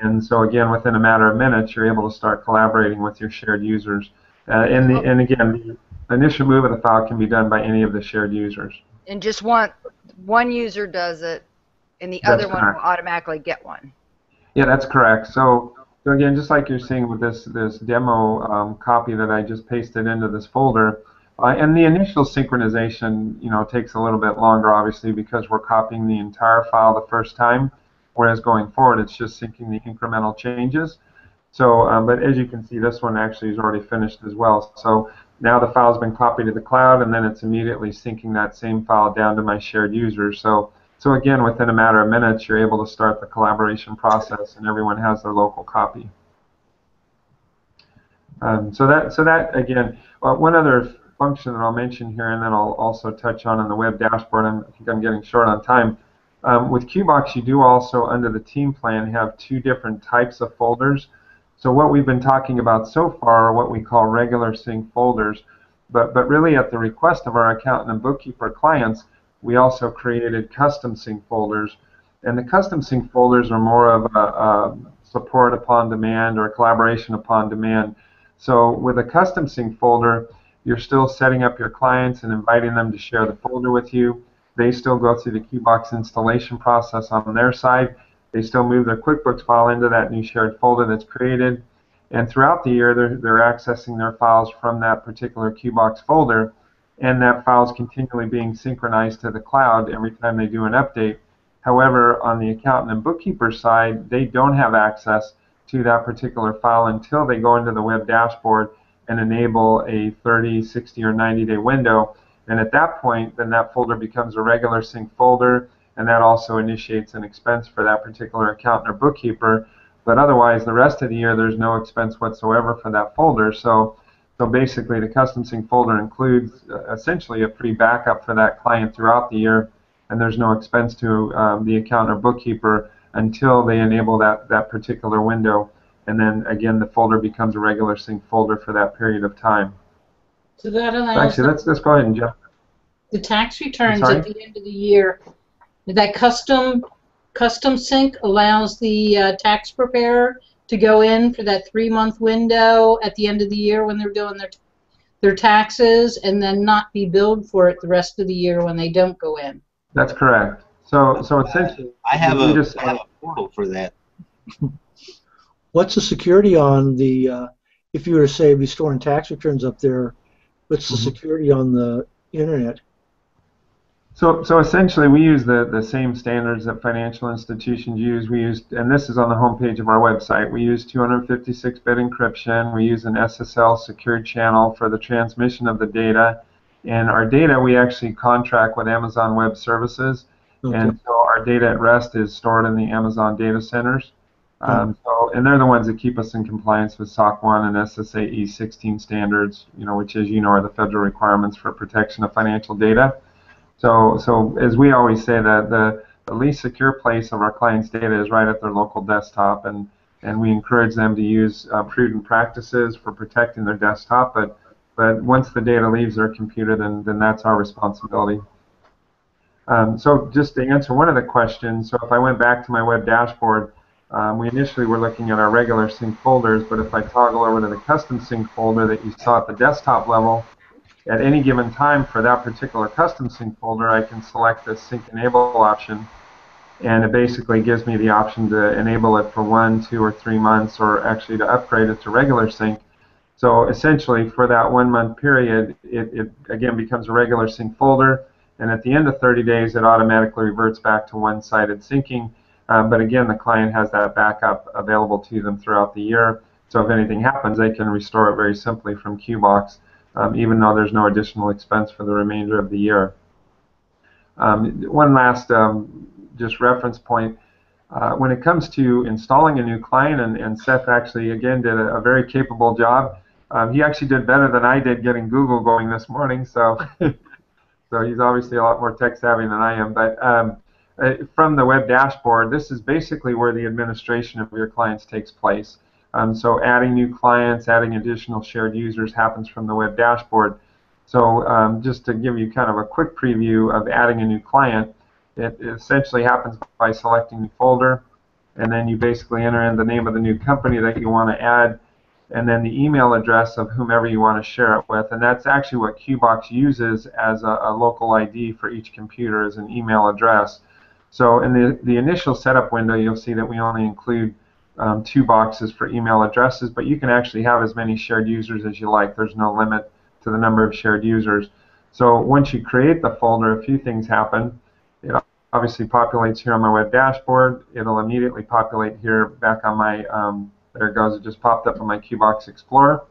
And so again, within a matter of minutes, you're able to start collaborating with your shared users. And again, the initial move of the file can be done by any of the shared users. And just one user does it, and the other one will automatically get one. Yeah, that's correct. So again, just like you're seeing with this demo copy that I just pasted into this folder, and the initial synchronization, takes a little bit longer, obviously, because we're copying the entire file the first time, whereas going forward, it's just syncing the incremental changes. So, but as you can see, this one actually is already finished as well. So now the file's been copied to the cloud, and then it's immediately syncing that same file down to my shared users. So So again, within a matter of minutes, you're able to start the collaboration process, and everyone has their local copy. So that again, one other function that I'll mention here, and then I'll also touch on in the web dashboard. I think I'm getting short on time. With Qbox, you do also, under the team plan, have two different types of folders. So what we've been talking about so far are what we call regular sync folders, but really at the request of our accountant and bookkeeper clients, we also created custom sync folders. And the custom sync folders are more of a support upon demand or collaboration upon demand. So with a custom sync folder, you're still setting up your clients and inviting them to share the folder with you. They still go through the Qbox installation process on their side. They still move their QuickBooks file into that new shared folder that's created. And throughout the year, they're accessing their files from that particular Qbox folder, and that file is continually being synchronized to the cloud every time they do an update. However, on the accountant and bookkeeper side, they don't have access to that particular file until they go into the web dashboard and enable a 30, 60, or 90-day window. And at that point, then that folder becomes a regular sync folder, and that also initiates an expense for that particular accountant or bookkeeper. But otherwise, the rest of the year, there's no expense whatsoever for that folder. So basically, the custom sync folder includes essentially a free backup for that client throughout the year, and there's no expense to the accountant or bookkeeper until they enable that particular window. And then, again, the folder becomes a regular sync folder for that period of time. So that allows Actually, let's go ahead and jump. the tax returns at the end of the year. That custom sync allows the tax preparer to go in for that 3-month window at the end of the year when they're doing their taxes, and then not be billed for it the rest of the year when they don't go in. That's correct. So essentially, I have a portal for that. What's the security on the, if you were to say be storing tax returns up there, what's the security on the internet? So essentially, we use the same standards that financial institutions use. We use, and this is on the homepage of our website, we use 256-bit encryption. We use an SSL secured channel for the transmission of the data. And our data, we actually contract with Amazon Web Services. Okay. And so our data at rest is stored in the Amazon data centers. And they're the ones that keep us in compliance with SOC 1 and SSAE 16 standards, which, as you know, are the federal requirements for protection of financial data. So as we always say, that the least secure place of our clients' data is right at their local desktop, and we encourage them to use prudent practices for protecting their desktop. But once the data leaves their computer, then that's our responsibility. So just to answer one of the questions, so if I went back to my web dashboard, we initially were looking at our regular sync folders, but if I toggle over to the custom sync folder that you saw at the desktop level, at any given time for that particular custom sync folder, I can select the sync enable option, and it basically gives me the option to enable it for 1, 2, or 3 months, or actually to upgrade it to regular sync. So essentially, for that 1-month period, it again becomes a regular sync folder, and at the end of 30 days, it automatically reverts back to one-sided syncing. But again, the client has that backup available to them throughout the year. So if anything happens, they can restore it very simply from Qbox, even though there's no additional expense for the remainder of the year. One last just reference point. When it comes to installing a new client, and Seth actually, again, did a very capable job. He actually did better than I did getting Google going this morning, so so he's obviously a lot more tech savvy than I am. But from the web dashboard, this is basically where the administration of your clients takes place. So adding new clients, adding additional shared users happens from the web dashboard. So just to give you kind of a quick preview of adding a new client, it essentially happens by selecting the folder, and then you basically enter in the name of the new company that you want to add, and then the email address of whomever you want to share it with. And that's actually what Qbox uses as a local ID for each computer, as an email address. So in the initial setup window, you'll see that we only include 2 boxes for email addresses, but you can actually have as many shared users as you like. There's no limit to the number of shared users. So once you create the folder, a few things happen. It obviously populates here on my web dashboard. It'll immediately populate here back on my, there it goes, it just popped up on my Qbox Explorer.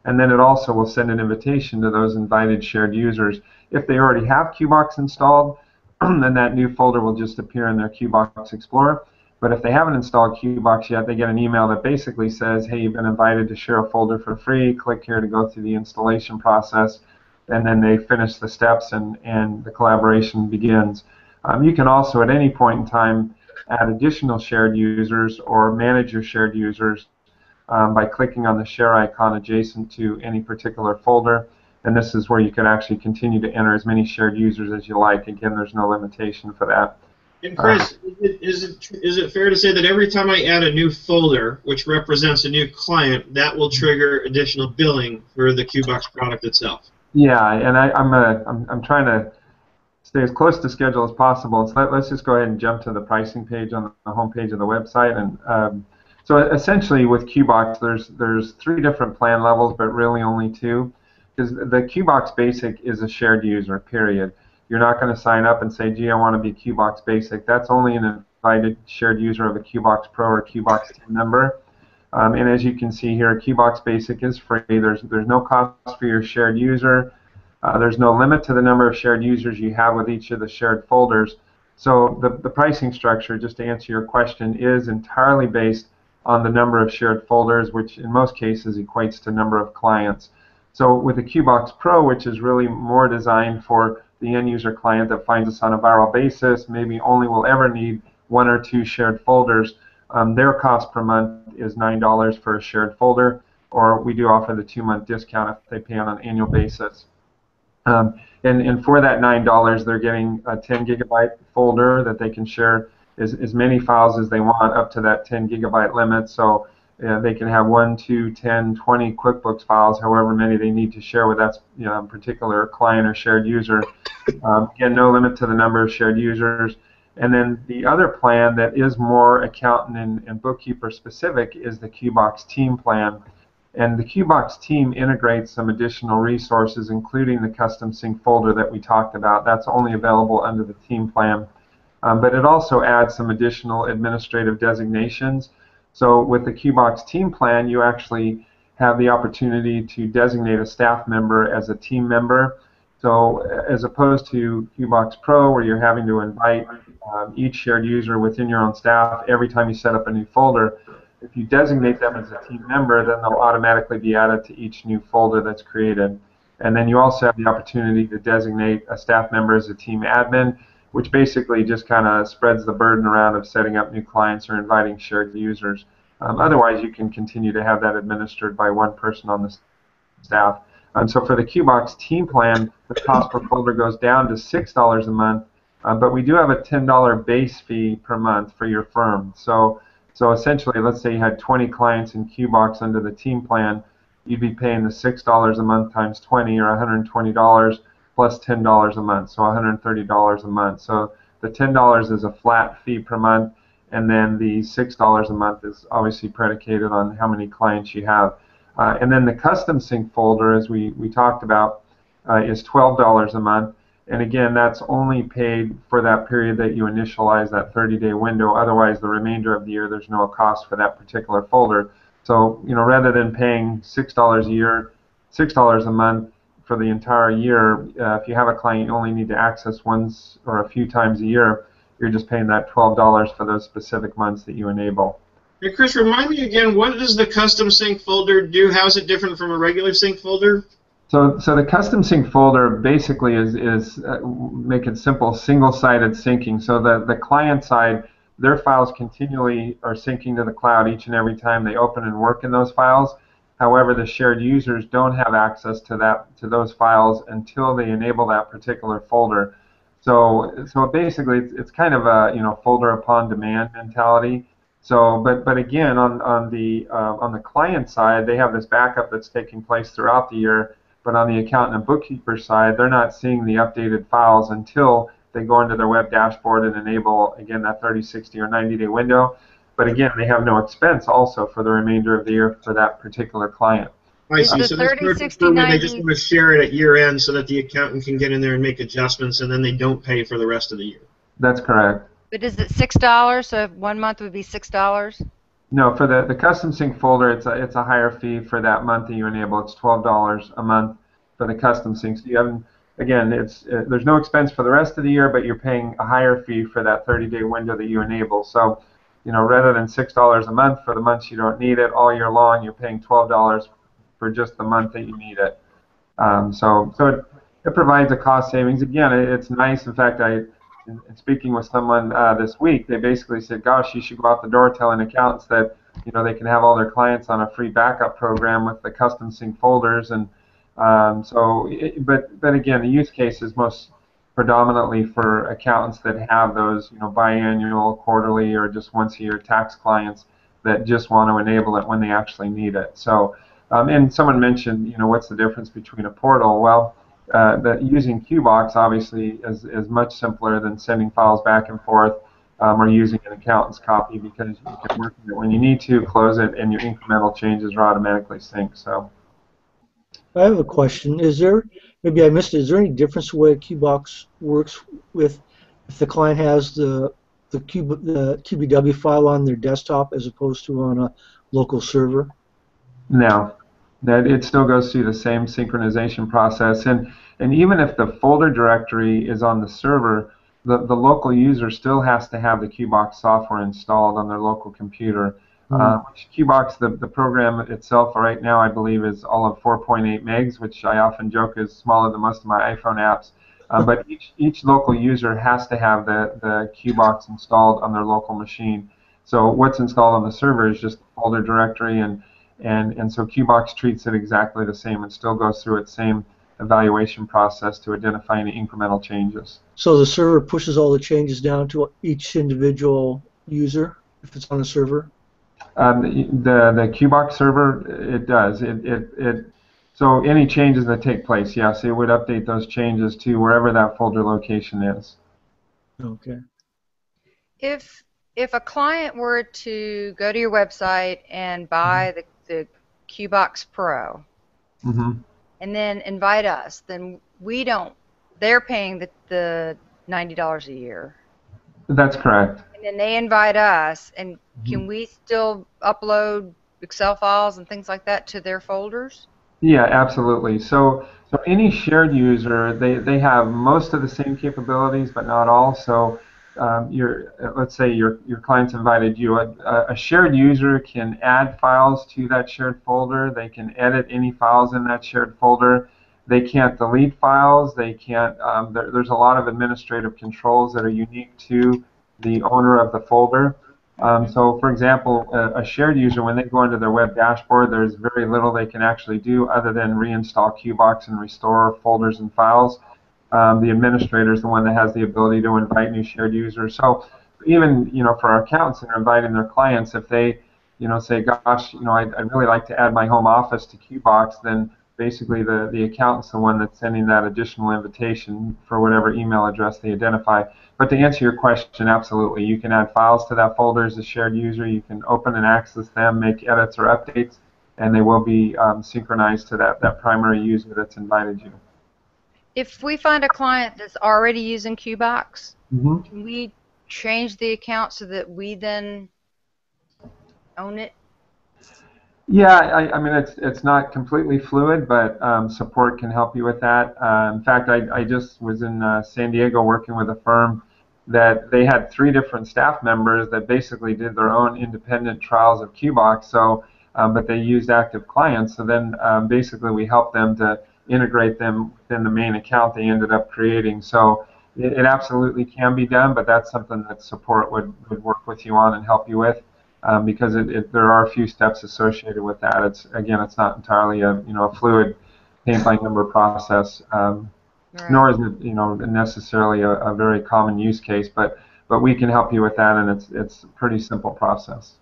And then it also will send an invitation to those invited shared users. If they already have Qbox installed, then that new folder will just appear in their Qbox Explorer. But if they haven't installed Qbox yet, they get an email that basically says, hey, you've been invited to share a folder for free. Click here to go through the installation process. And then they finish the steps and the collaboration begins. You can also, at any point in time, add additional shared users or manage your shared users by clicking on the share icon adjacent to any particular folder. And this is where you can actually continue to enter as many shared users as you like. Again, there's no limitation for that. And Chris, is it fair to say that every time I add a new folder, which represents a new client, that will trigger additional billing for the Qbox product itself? Yeah, and I'm trying to stay as close to schedule as possible. So let's just go ahead and jump to the pricing page on the home page of the website. And so essentially with Qbox, there's 3 different plan levels, but really only 2. Because the Qbox Basic is a shared user, period. You're not going to sign up and say, gee, I want to be Qbox Basic. That's only an invited shared user of a Qbox Pro or Qbox Team member. And as you can see here, Qbox Basic is free. There's no cost for your shared user. There's no limit to the number of shared users you have with each of the shared folders. So the pricing structure, just to answer your question, is entirely based on the number of shared folders, which in most cases equates to number of clients. So with the Qbox Pro, which is really more designed for the end user client that finds us on a viral basis, maybe only will ever need 1 or 2 shared folders, their cost per month is $9 for a shared folder, or we do offer the 2-month discount if they pay on an annual basis. And for that $9, they're getting a 10 gigabyte folder that they can share as many files as they want, up to that 10 gigabyte limit. So they can have 1, 2, 10, 20 QuickBooks files, however many they need to share with that particular client or shared user. Again, no limit to the number of shared users. And then the other plan that is more accountant and bookkeeper specific is the Qbox Team plan. And the Qbox Team integrates some additional resources, including the custom sync folder that we talked about. That's only available under the Team plan. But it also adds some additional administrative designations. So with the Qbox Team plan, you actually have the opportunity to designate a staff member as a team member. So as opposed to Qbox Pro, where you're having to invite each shared user within your own staff every time you set up a new folder, if you designate them as a team member, then they'll automatically be added to each new folder that's created. And then you also have the opportunity to designate a staff member as a team admin, which basically just kind of spreads the burden around of setting up new clients or inviting shared users. Otherwise, you can continue to have that administered by one person on the staff. So for the Qbox Team plan, the cost per folder goes down to $6 a month, but we do have a $10 base fee per month for your firm. So essentially, let's say you had 20 clients in Qbox under the Team plan, you'd be paying the $6 a month times 20, or $120 plus $10 a month, so $130 a month. So the $10 is a flat fee per month, and then the $6 a month is obviously predicated on how many clients you have. And then the custom sync folder, as we talked about, is $12 a month. And again, that's only paid for that period that you initialize that 30-day window. Otherwise, the remainder of the year, there's no cost for that particular folder. So, rather than paying $6 a year, $6 a month for the entire year, if you have a client you only need to access once or a few times a year, you're just paying that $12 for those specific months that you enable. Hey, Chris, remind me again, what does the custom sync folder do? How is it different from a regular sync folder? So the custom sync folder basically is make it simple, single-sided syncing. So the client side, their files continually are syncing to the cloud each and every time they open and work in those files. However, the shared users don't have access to those files until they enable that particular folder. So basically, it's kind of a folder upon demand mentality. So, but again, on the client side, they have this backup that's taking place throughout the year. But on the accountant and bookkeeper side, they're not seeing the updated files until they go into their web dashboard and enable, again, that 30, 60, or 90-day window. But again, they have no expense also for the remainder of the year for that particular client. I see. So that's 30, 60, they 90... just want to share it at year end so that the accountant can get in there and make adjustments, and then they don't pay for the rest of the year. That's correct. But is it $6? So 1 month would be $6? No, for the custom sync folder, it's a higher fee for that month that you enable. It's $12 a month for the custom sync. So you have, again, there's no expense for the rest of the year, but you're paying a higher fee for that 30-day window that you enable. So, rather than $6 a month for the months you don't need it all year long, you're paying $12 for just the month that you need it. So it provides a cost savings. Again, it's nice. In fact, in speaking with someone this week, they basically said, "Gosh, you should go out the door telling accountants that they can have all their clients on a free backup program with the custom sync folders." And but again, the use case is most predominantly for accountants that have those biannual, quarterly, or just once a year tax clients that just want to enable it when they actually need it. So, and someone mentioned, what's the difference between a portal? Well, using Qbox obviously is much simpler than sending files back and forth or using an accountant's copy, because you can work it when you need to, close it, and your incremental changes are automatically synced. So, I have a question. Is there, maybe I missed it, is there any difference the way Qbox works with if the client has the QBW file on their desktop as opposed to on a local server? No. That it still goes through the same synchronization process, and even if the folder directory is on the server, the local user still has to have the Qbox software installed on their local computer. Qbox, the program itself right now, I believe, is all of 4.8 megs, which I often joke is smaller than most of my iPhone apps. But each local user has to have the Qbox installed on their local machine. So what's installed on the server is just the folder directory, and so Qbox treats it exactly the same and still goes through its same evaluation process to identify any incremental changes. So the server pushes all the changes down to each individual user if it's on a server? The Qbox server, it does. So any changes that take place, yes, it would update those changes to wherever that folder location is. Okay. If a client were to go to your website and buy the Qbox Pro, and then invite us, then they're paying the $90 a year. That's correct. And then they invite us, and can we still upload Excel files and things like that to their folders? Yeah, absolutely. So any shared user, they have most of the same capabilities, but not all. So let's say your client's invited you. A shared user can add files to that shared folder. They can edit any files in that shared folder. They can't delete files. They can't. There's a lot of administrative controls that are unique to the owner of the folder. So, for example, a shared user, when they go into their web dashboard, there's very little they can actually do other than reinstall Qbox and restore folders and files. The administrator is the one that has the ability to invite new shared users. So, even for our accountants that are inviting their clients, if they say, "Gosh, I'd really like to add my home office to Qbox," then basically the accountant's the one that's sending that additional invitation for whatever email address they identify. But to answer your question, absolutely. You can add files to that folder as a shared user. You can open and access them, make edits or updates, and they will be synchronized to that primary user that's invited you. If we find a client that's already using Qbox, can we change the account so that we then own it? Yeah, I mean, it's not completely fluid, but support can help you with that. In fact, I just was in San Diego working with a firm that they had 3 different staff members that basically did their own independent trials of Qbox. So, but they used active clients. So then, basically, we helped them to integrate them within the main account they ended up creating. So, it absolutely can be done, but that's something that support would work with you on and help you with. Because there are a few steps associated with that. It's not entirely a fluid paint by number process, nor is it necessarily a very common use case. But we can help you with that, and it's a pretty simple process.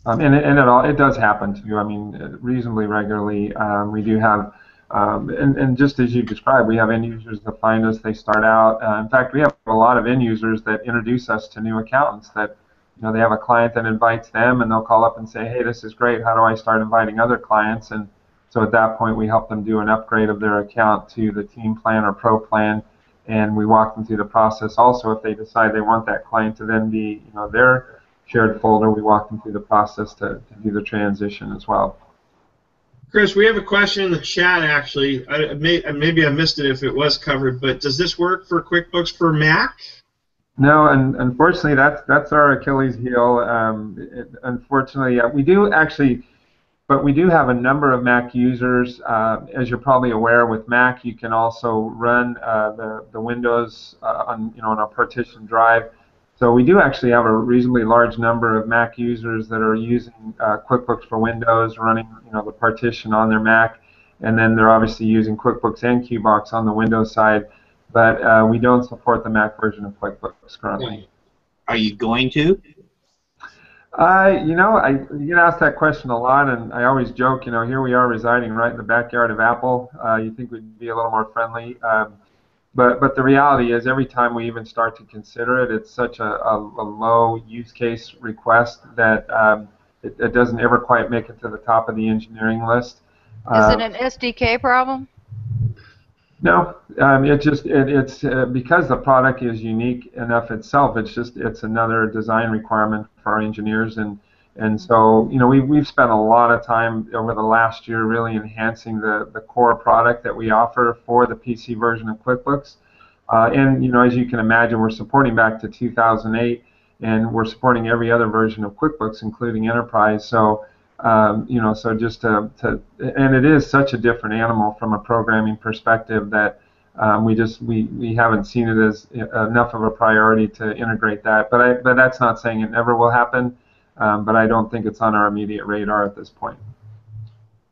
And it does happen too. I mean, reasonably regularly. We do have. And just as you described, we have end users that find us, they start out. In fact, we have a lot of end users that introduce us to new accountants that, they have a client that invites them, and they'll call up and say, "Hey, this is great. How do I start inviting other clients?" And so at that point, we help them do an upgrade of their account to the Team Plan or Pro Plan, and we walk them through the process. Also, if they decide they want that client to then be, their shared folder, we walk them through the process to do the transition as well. Chris, we have a question in the chat, actually. Maybe I missed it if it was covered, but does this work for QuickBooks for Mac? No, and unfortunately, that's our Achilles heel. Unfortunately, we do actually, but we do have a number of Mac users. As you're probably aware, with Mac, you can also run the Windows on a partition drive. So we do actually have a reasonably large number of Mac users that are using QuickBooks for Windows, running the partition on their Mac, and then they're obviously using QuickBooks and Qbox on the Windows side. But we don't support the Mac version of QuickBooks currently. Are you going to? I get asked that question a lot, and I always joke. Here we are residing right in the backyard of Apple. You think we'd be a little more friendly? But the reality is, every time we even start to consider it, it's such a low use case request that it doesn't ever quite make it to the top of the engineering list. Is it an SDK problem? No, it's because the product is unique enough itself. It's another design requirement for our engineers, and so we've spent a lot of time over the last year really enhancing the core product that we offer for the PC version of QuickBooks. And as you can imagine, we're supporting back to 2008, and we're supporting every other version of QuickBooks, including Enterprise. So so just and it is such a different animal from a programming perspective that we haven't seen it as enough of a priority to integrate that. But that's not saying it never will happen. But I don't think it's on our immediate radar at this point.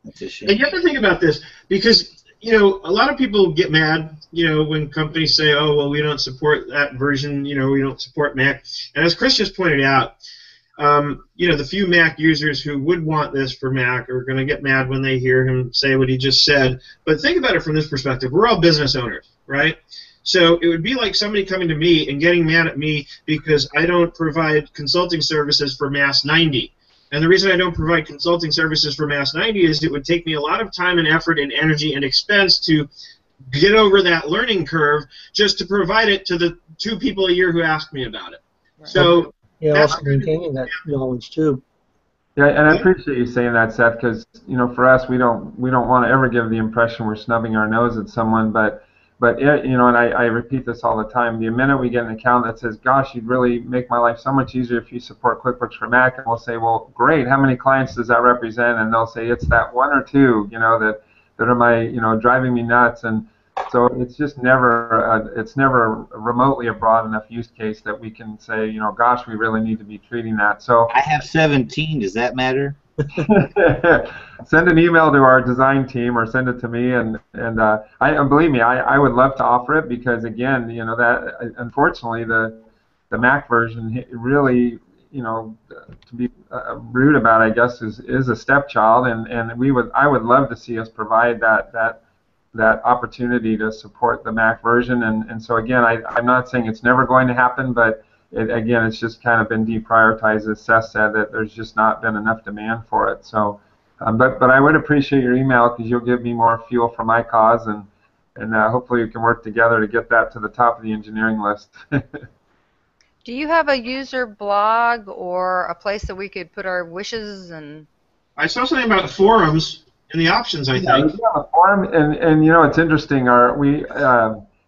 That's a shame. And you have to think about this because a lot of people get mad when companies say, oh well, we don't support that version, we don't support Mac. And as Chris just pointed out, the few Mac users who would want this for Mac are going to get mad when they hear him say what he just said. But think about it from this perspective. We're all business owners, right? So it would be like somebody coming to me and getting mad at me because I don't provide consulting services for Mass 90. And the reason I don't provide consulting services for Mass 90 is it would take me a lot of time and effort and energy and expense to get over that learning curve just to provide it to the 2 people a year who ask me about it. Right. So yeah, also maintaining that knowledge too. Yeah, and I appreciate you saying that, Seth, because for us, we don't want to ever give the impression we're snubbing our nose at someone, but and I repeat this all the time. The minute we get an account that says, "Gosh, you'd really make my life so much easier if you support QuickBooks for Mac," and we'll say, "Well, great. How many clients does that represent?" And they'll say, "It's that 1 or 2, that are my driving me nuts." And so it's just never remotely a broad enough use case that we can say, "Gosh, we really need to be treating that." So I have 17. Does that matter? Send an email to our design team or send it to me, and believe me, I would love to offer it because again, that unfortunately the Mac version really, to be rude about, I guess, is a stepchild, and I would love to see us provide that opportunity to support the Mac version, and so again, I'm not saying it's never going to happen, but again, it's just kind of been deprioritized, as Seth said, that there's just not been enough demand for it. So, but I would appreciate your email because you'll give me more fuel for my cause, and hopefully we can work together to get that to the top of the engineering list. Do you have a user blog or a place that we could put our wishes and? I saw something about forums and the options. I think. We have a forum, and it's interesting.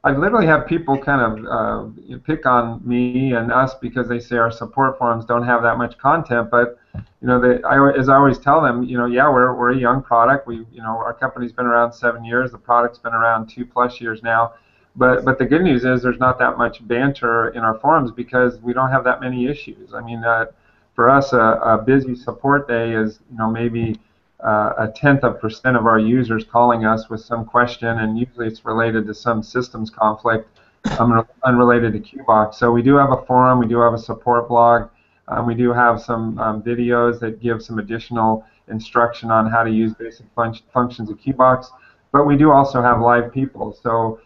I literally have people kind of pick on me and us because they say our support forums don't have that much content. But as I always tell them, yeah, we're a young product. Our company's been around 7 years. The product's been around 2+ years now. But the good news is there's not that much banter in our forums because we don't have that many issues. I mean, for us, a busy support day is maybe a 1/10% of our users calling us with some question, and usually it's related to some systems conflict unrelated to Qbox. So we do have a forum, we do have a support blog, we do have some videos that give some additional instruction on how to use basic functions of Qbox, but we do also have live people. So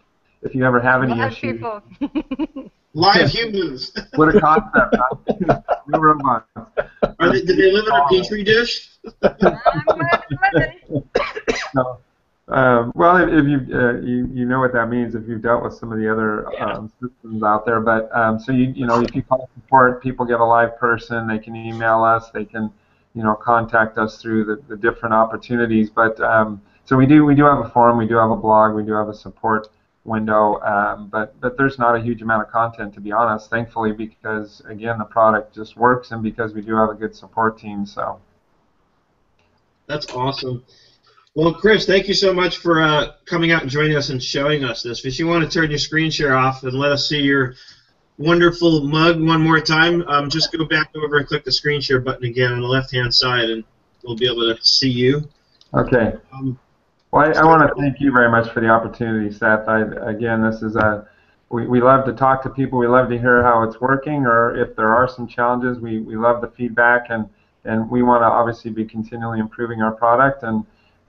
if you ever have any issues... Live humans. What a concept, huh? No robots. Do they live in a petri dish? No. Well, if you know what that means if you've dealt with some of the other systems out there. But so if you call support, people get a live person. They can email us. They can contact us through the different opportunities. But so we do have a forum, we do have a blog, we do have a support window, but there's not a huge amount of content, to be honest, thankfully, because again, the product just works, and because we do have a good support team. So that's awesome. Well, Chris, thank you so much for coming out and joining us and showing us this. If you want to turn your screen share off and let us see your wonderful mug one more time, just go back over and click the screen share button again on the left-hand side, and we'll be able to see you. Okay. Well, I want to thank you very much for the opportunity, Seth. Again, this is we love to talk to people. We love to hear how it's working, or if there are some challenges. We love the feedback, and we want to obviously be continually improving our product,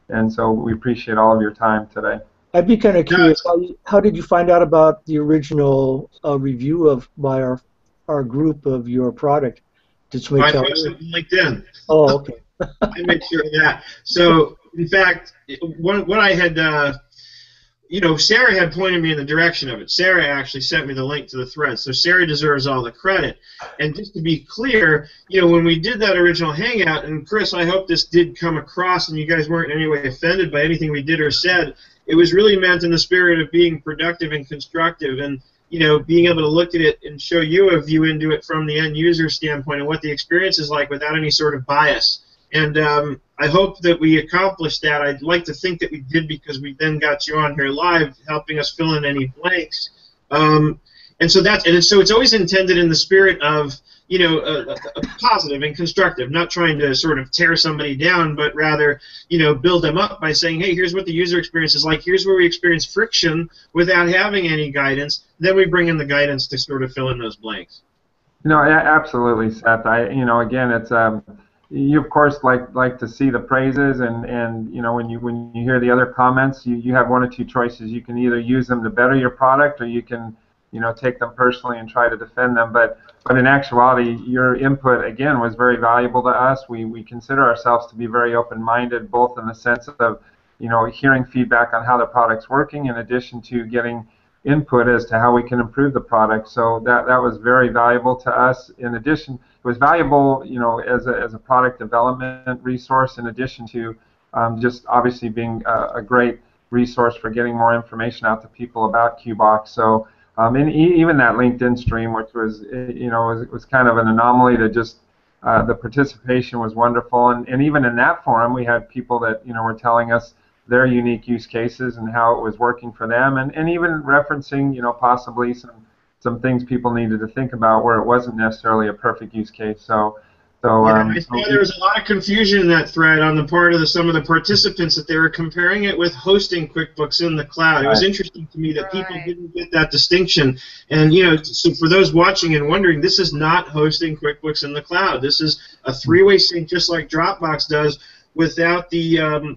and so we appreciate all of your time today. I'd be kind of curious, how did you find out about the original review by our group of your product? Did somebody tell you? I posted it on LinkedIn. Oh, okay. I made sure of that. So, in fact, what I had, Sarah had pointed me in the direction of it. Sarah actually sent me the link to the thread, so Sarah deserves all the credit. And just to be clear, when we did that original Hangout, and Chris, I hope this did come across and you guys weren't in any way offended by anything we did or said. It was really meant in the spirit of being productive and constructive, and being able to look at it and show you a view into it from the end user standpoint and what the experience is like without any sort of bias. And I hope that we accomplished that. I'd like to think that we did, because we then got you on here live, helping us fill in any blanks. And so it's always intended in the spirit of a positive and constructive, not trying to sort of tear somebody down, but rather build them up by saying, hey, here's what the user experience is like. Here's where we experience friction without having any guidance. Then we bring in the guidance to sort of fill in those blanks. Absolutely, Seth. Again, it's you of course like to see the praises, and when you hear the other comments, you have one or two choices. You can either use them to better your product, or you can take them personally and try to defend them. But in actuality, your input again was very valuable to us. We consider ourselves to be very open-minded, both in the sense of hearing feedback on how the product's working, in addition to getting input as to how we can improve the product. So that was very valuable to us. In addition, it was valuable, as a product development resource, in addition to just obviously being a great resource for getting more information out to people about Qbox. So and even that LinkedIn stream, which was was kind of an anomaly, to just the participation was wonderful, and even in that forum we had people that were telling us their unique use cases and how it was working for them, and even referencing possibly some things people needed to think about where it wasn't necessarily a perfect use case. So I saw there was a lot of confusion in that thread on the part of some of the participants, that they were comparing it with hosting QuickBooks in the cloud. It was interesting to me that people didn't get that distinction. And so for those watching and wondering, this is not hosting QuickBooks in the cloud. This is a three-way sync, just like Dropbox does, without the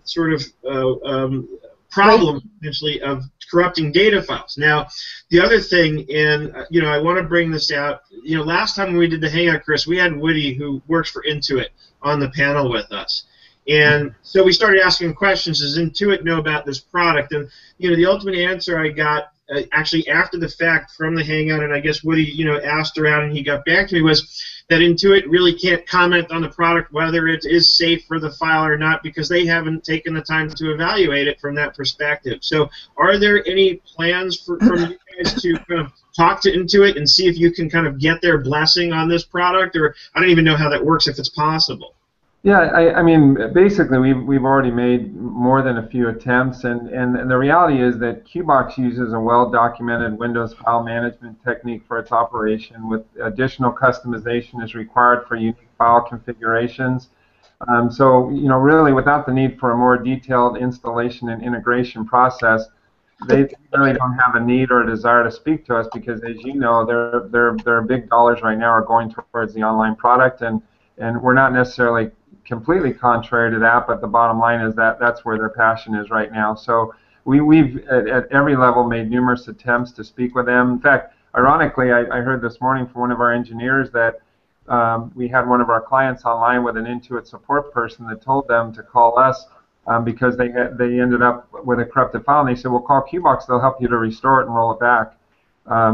problem potentially of corrupting data files. Now, the other thing, and I want to bring this out. Last time we did the Hangout, Chris, we had Woody, who works for Intuit, on the panel with us, and so we started asking questions. Does Intuit know about this product? And the ultimate answer I got actually after the fact from the Hangout, and I guess Woody asked around and he got back to me, was that Intuit really can't comment on the product, whether it is safe for the file or not, because they haven't taken the time to evaluate it from that perspective. So are there any plans from you guys to kind of talk to Intuit and see if you can kind of get their blessing on this product? Or I don't even know how that works, if it's possible. Yeah, I mean, basically we've already made more than a few attempts, and the reality is that Qbox uses a well-documented Windows file management technique for its operation, with additional customization is required for unique file configurations. So really, without the need for a more detailed installation and integration process, they really don't have a need or a desire to speak to us, because, as you know, their big dollars right now are going towards the online product, and we're not necessarily completely contrary to that, but the bottom line is that that's where their passion is right now. So we've at every level made numerous attempts to speak with them. In fact, ironically, I heard this morning from one of our engineers that we had one of our clients online with an Intuit support person that told them to call us because they ended up with a corrupted file, and they said, well, call Qbox, they'll help you to restore it and roll it back,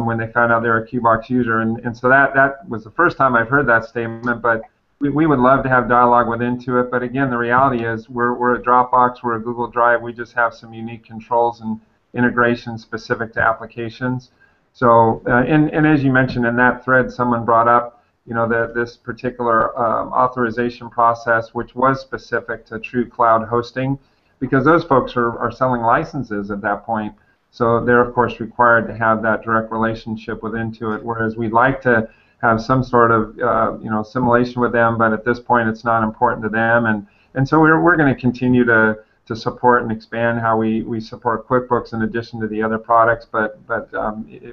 when they found out they were a Qbox user. And so that was the first time I've heard that statement, but we would love to have dialogue with Intuit, but again, the reality is we're a Dropbox, we're a Google Drive. We just have some unique controls and integrations specific to applications. So, and as you mentioned in that thread, someone brought up, this particular authorization process, which was specific to true cloud hosting, because those folks are selling licenses at that point. So they're, of course, required to have that direct relationship with Intuit, whereas we'd like to have some sort of assimilation with them, but at this point it's not important to them. And so we're going to continue to support and expand how we support QuickBooks in addition to the other products, but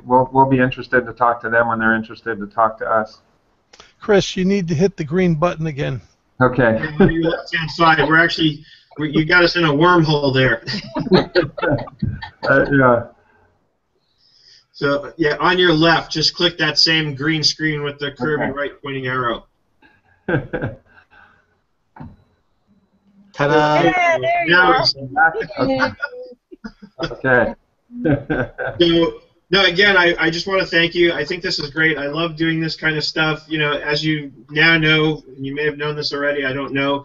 we'll be interested to talk to them when they're interested to talk to us. Chris, you need to hit the green button again. Okay. On your left-hand side, you got us in a wormhole there. Yeah. So, yeah, on your left, just click that same green screen with the curvy right pointing arrow. Ta-da! Yeah, there you are. Okay. So, no, again, I just want to thank you. I think this is great. I love doing this kind of stuff. As you now know, you may have known this already, I don't know.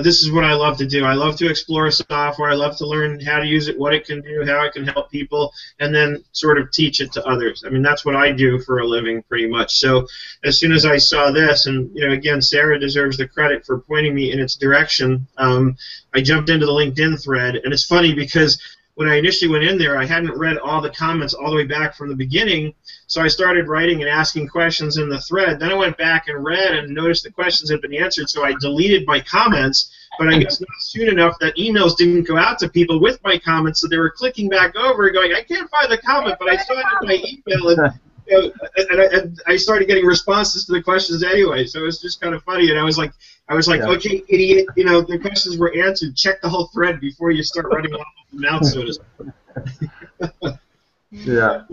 This is what I love to do. I love to explore software. I love to learn how to use it, what it can do, how it can help people, and then sort of teach it to others. I mean, that's what I do for a living pretty much. So as soon as I saw this, and, again, Sarah deserves the credit for pointing me in its direction, I jumped into the LinkedIn thread. And it's funny because when I initially went in there, I hadn't read all the comments all the way back from the beginning, so I started writing and asking questions in the thread. Then I went back and read and noticed the questions had been answered, so I deleted my comments, but I guess not soon enough that emails didn't go out to people with my comments, so they were clicking back over going, I can't find the comment, but I saw it in my email, and I started getting responses to the questions anyway, so it was just kind of funny, and I was like, yeah. Okay, idiot, the questions were answered. Check the whole thread before you start running off the mouth, so to speak. Yeah.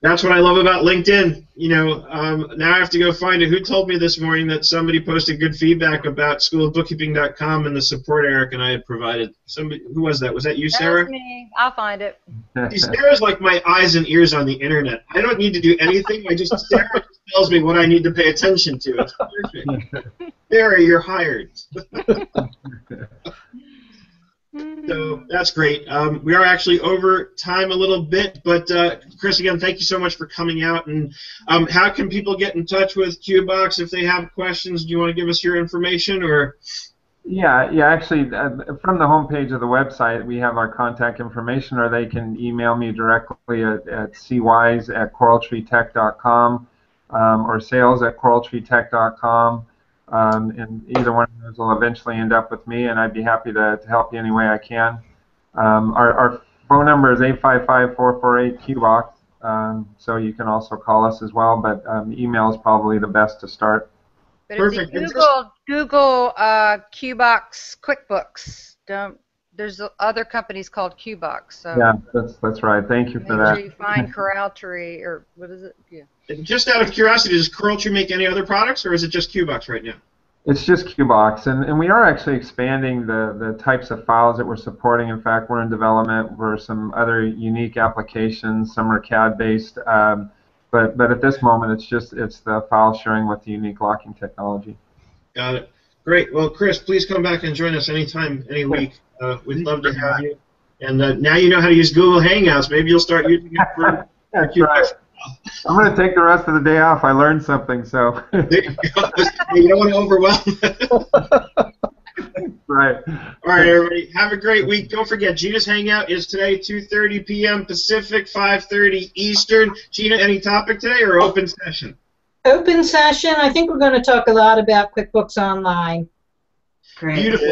That's what I love about LinkedIn. Now I have to go find it. Who told me this morning that somebody posted good feedback about schoolofbookkeeping.com and the support Eric and I had provided? Somebody, who was that? Was that you, Sarah? That was me. I'll find it. See, Sarah's like my eyes and ears on the internet. I don't need to do anything. Sarah just tells me what I need to pay attention to. It's perfect. Sarah, you're hired. So that's great. We are actually over time a little bit, but Chris, again, thank you so much for coming out. And how can people get in touch with Qbox if they have questions? Do you want to give us your information, or? Yeah. Actually, from the homepage of the website, we have our contact information, or they can email me directly at cwise@coraltreetech.com or sales@coraltreetech.com. And either one of those will eventually end up with me, and I'd be happy to help you any way I can. Our phone number is 855-448-QBox, so you can also call us as well, but email is probably the best to start. But if you Google Qbox QuickBooks, there's other companies called Qbox. So yeah, that's right. Thank you for that. Make sure you find CoralTree, or what is it? Yeah. Just out of curiosity, does CoralTree make any other products, or is it just Qbox right now? It's just Qbox, and we are actually expanding the types of files that we're supporting. In fact, we're in development for some other unique applications. Some are CAD-based, but at this moment, it's the file sharing with the unique locking technology. Got it. Great. Well, Chris, please come back and join us anytime, any week. We'd love to have you. And now you know how to use Google Hangouts. Maybe you'll start using it for That's right. I'm going to take the rest of the day off. I learned something, so. There you go. You don't want to overwhelm. Right. All right, everybody. Have a great week. Don't forget, Gina's Hangout is today, 2:30 p.m. Pacific, 5:30 Eastern. Gina, any topic today or open session? Open session. I think we're going to talk a lot about QuickBooks Online. Great. Beautiful.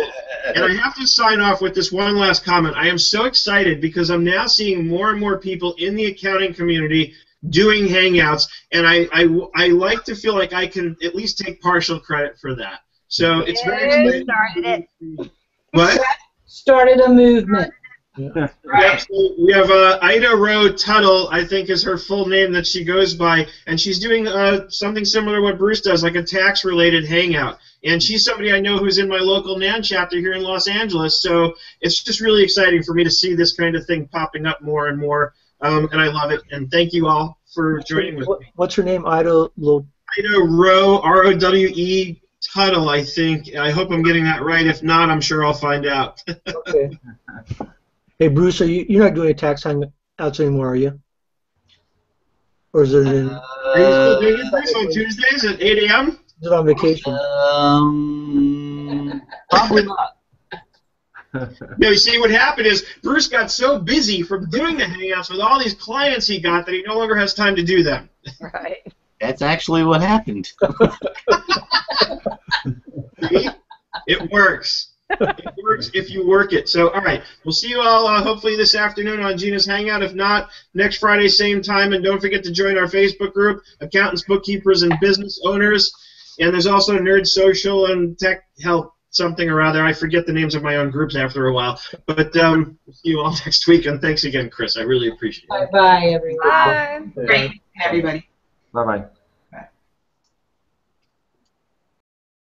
And I have to sign off with this one last comment. I am so excited because I'm now seeing more and more people in the accounting community doing Hangouts, and I like to feel like I can at least take partial credit for that. So it's very exciting. Started it. What? Started a movement. Yeah, so we have Ida Rowe Tuttle, I think is her full name that she goes by, and she's doing something similar to what Bruce does, like a tax-related hangout. And she's somebody I know who's in my local NAN chapter here in Los Angeles, so it's just really exciting for me to see this kind of thing popping up more and more, and I love it. And thank you all for joining with me. What's her name? Ida Rowe, R-O-W-E, Tuttle, I think. I hope I'm getting that right. If not, I'm sure I'll find out. Okay. Hey, Bruce, you're not doing a tax hangouts anymore, are you? Or is it in? Are you still doing it, Bruce, on Tuesdays at 8 a.m.? Is it on vacation? Probably not. No, you see, what happened is Bruce got so busy from doing the Hangouts with all these clients he got that he no longer has time to do them. Right. That's actually what happened. See? It works. It works if you work it. So, all right, we'll see you all hopefully this afternoon on Gina's Hangout. If not, next Friday, same time. And don't forget to join our Facebook group, Accountants, Bookkeepers, and Business Owners. And there's also Nerd Social and Tech Help something or other. I forget the names of my own groups after a while. But we'll see you all next week. And thanks again, Chris. I really appreciate it. Bye-bye, everyone. Bye. Great, everybody. Bye-bye.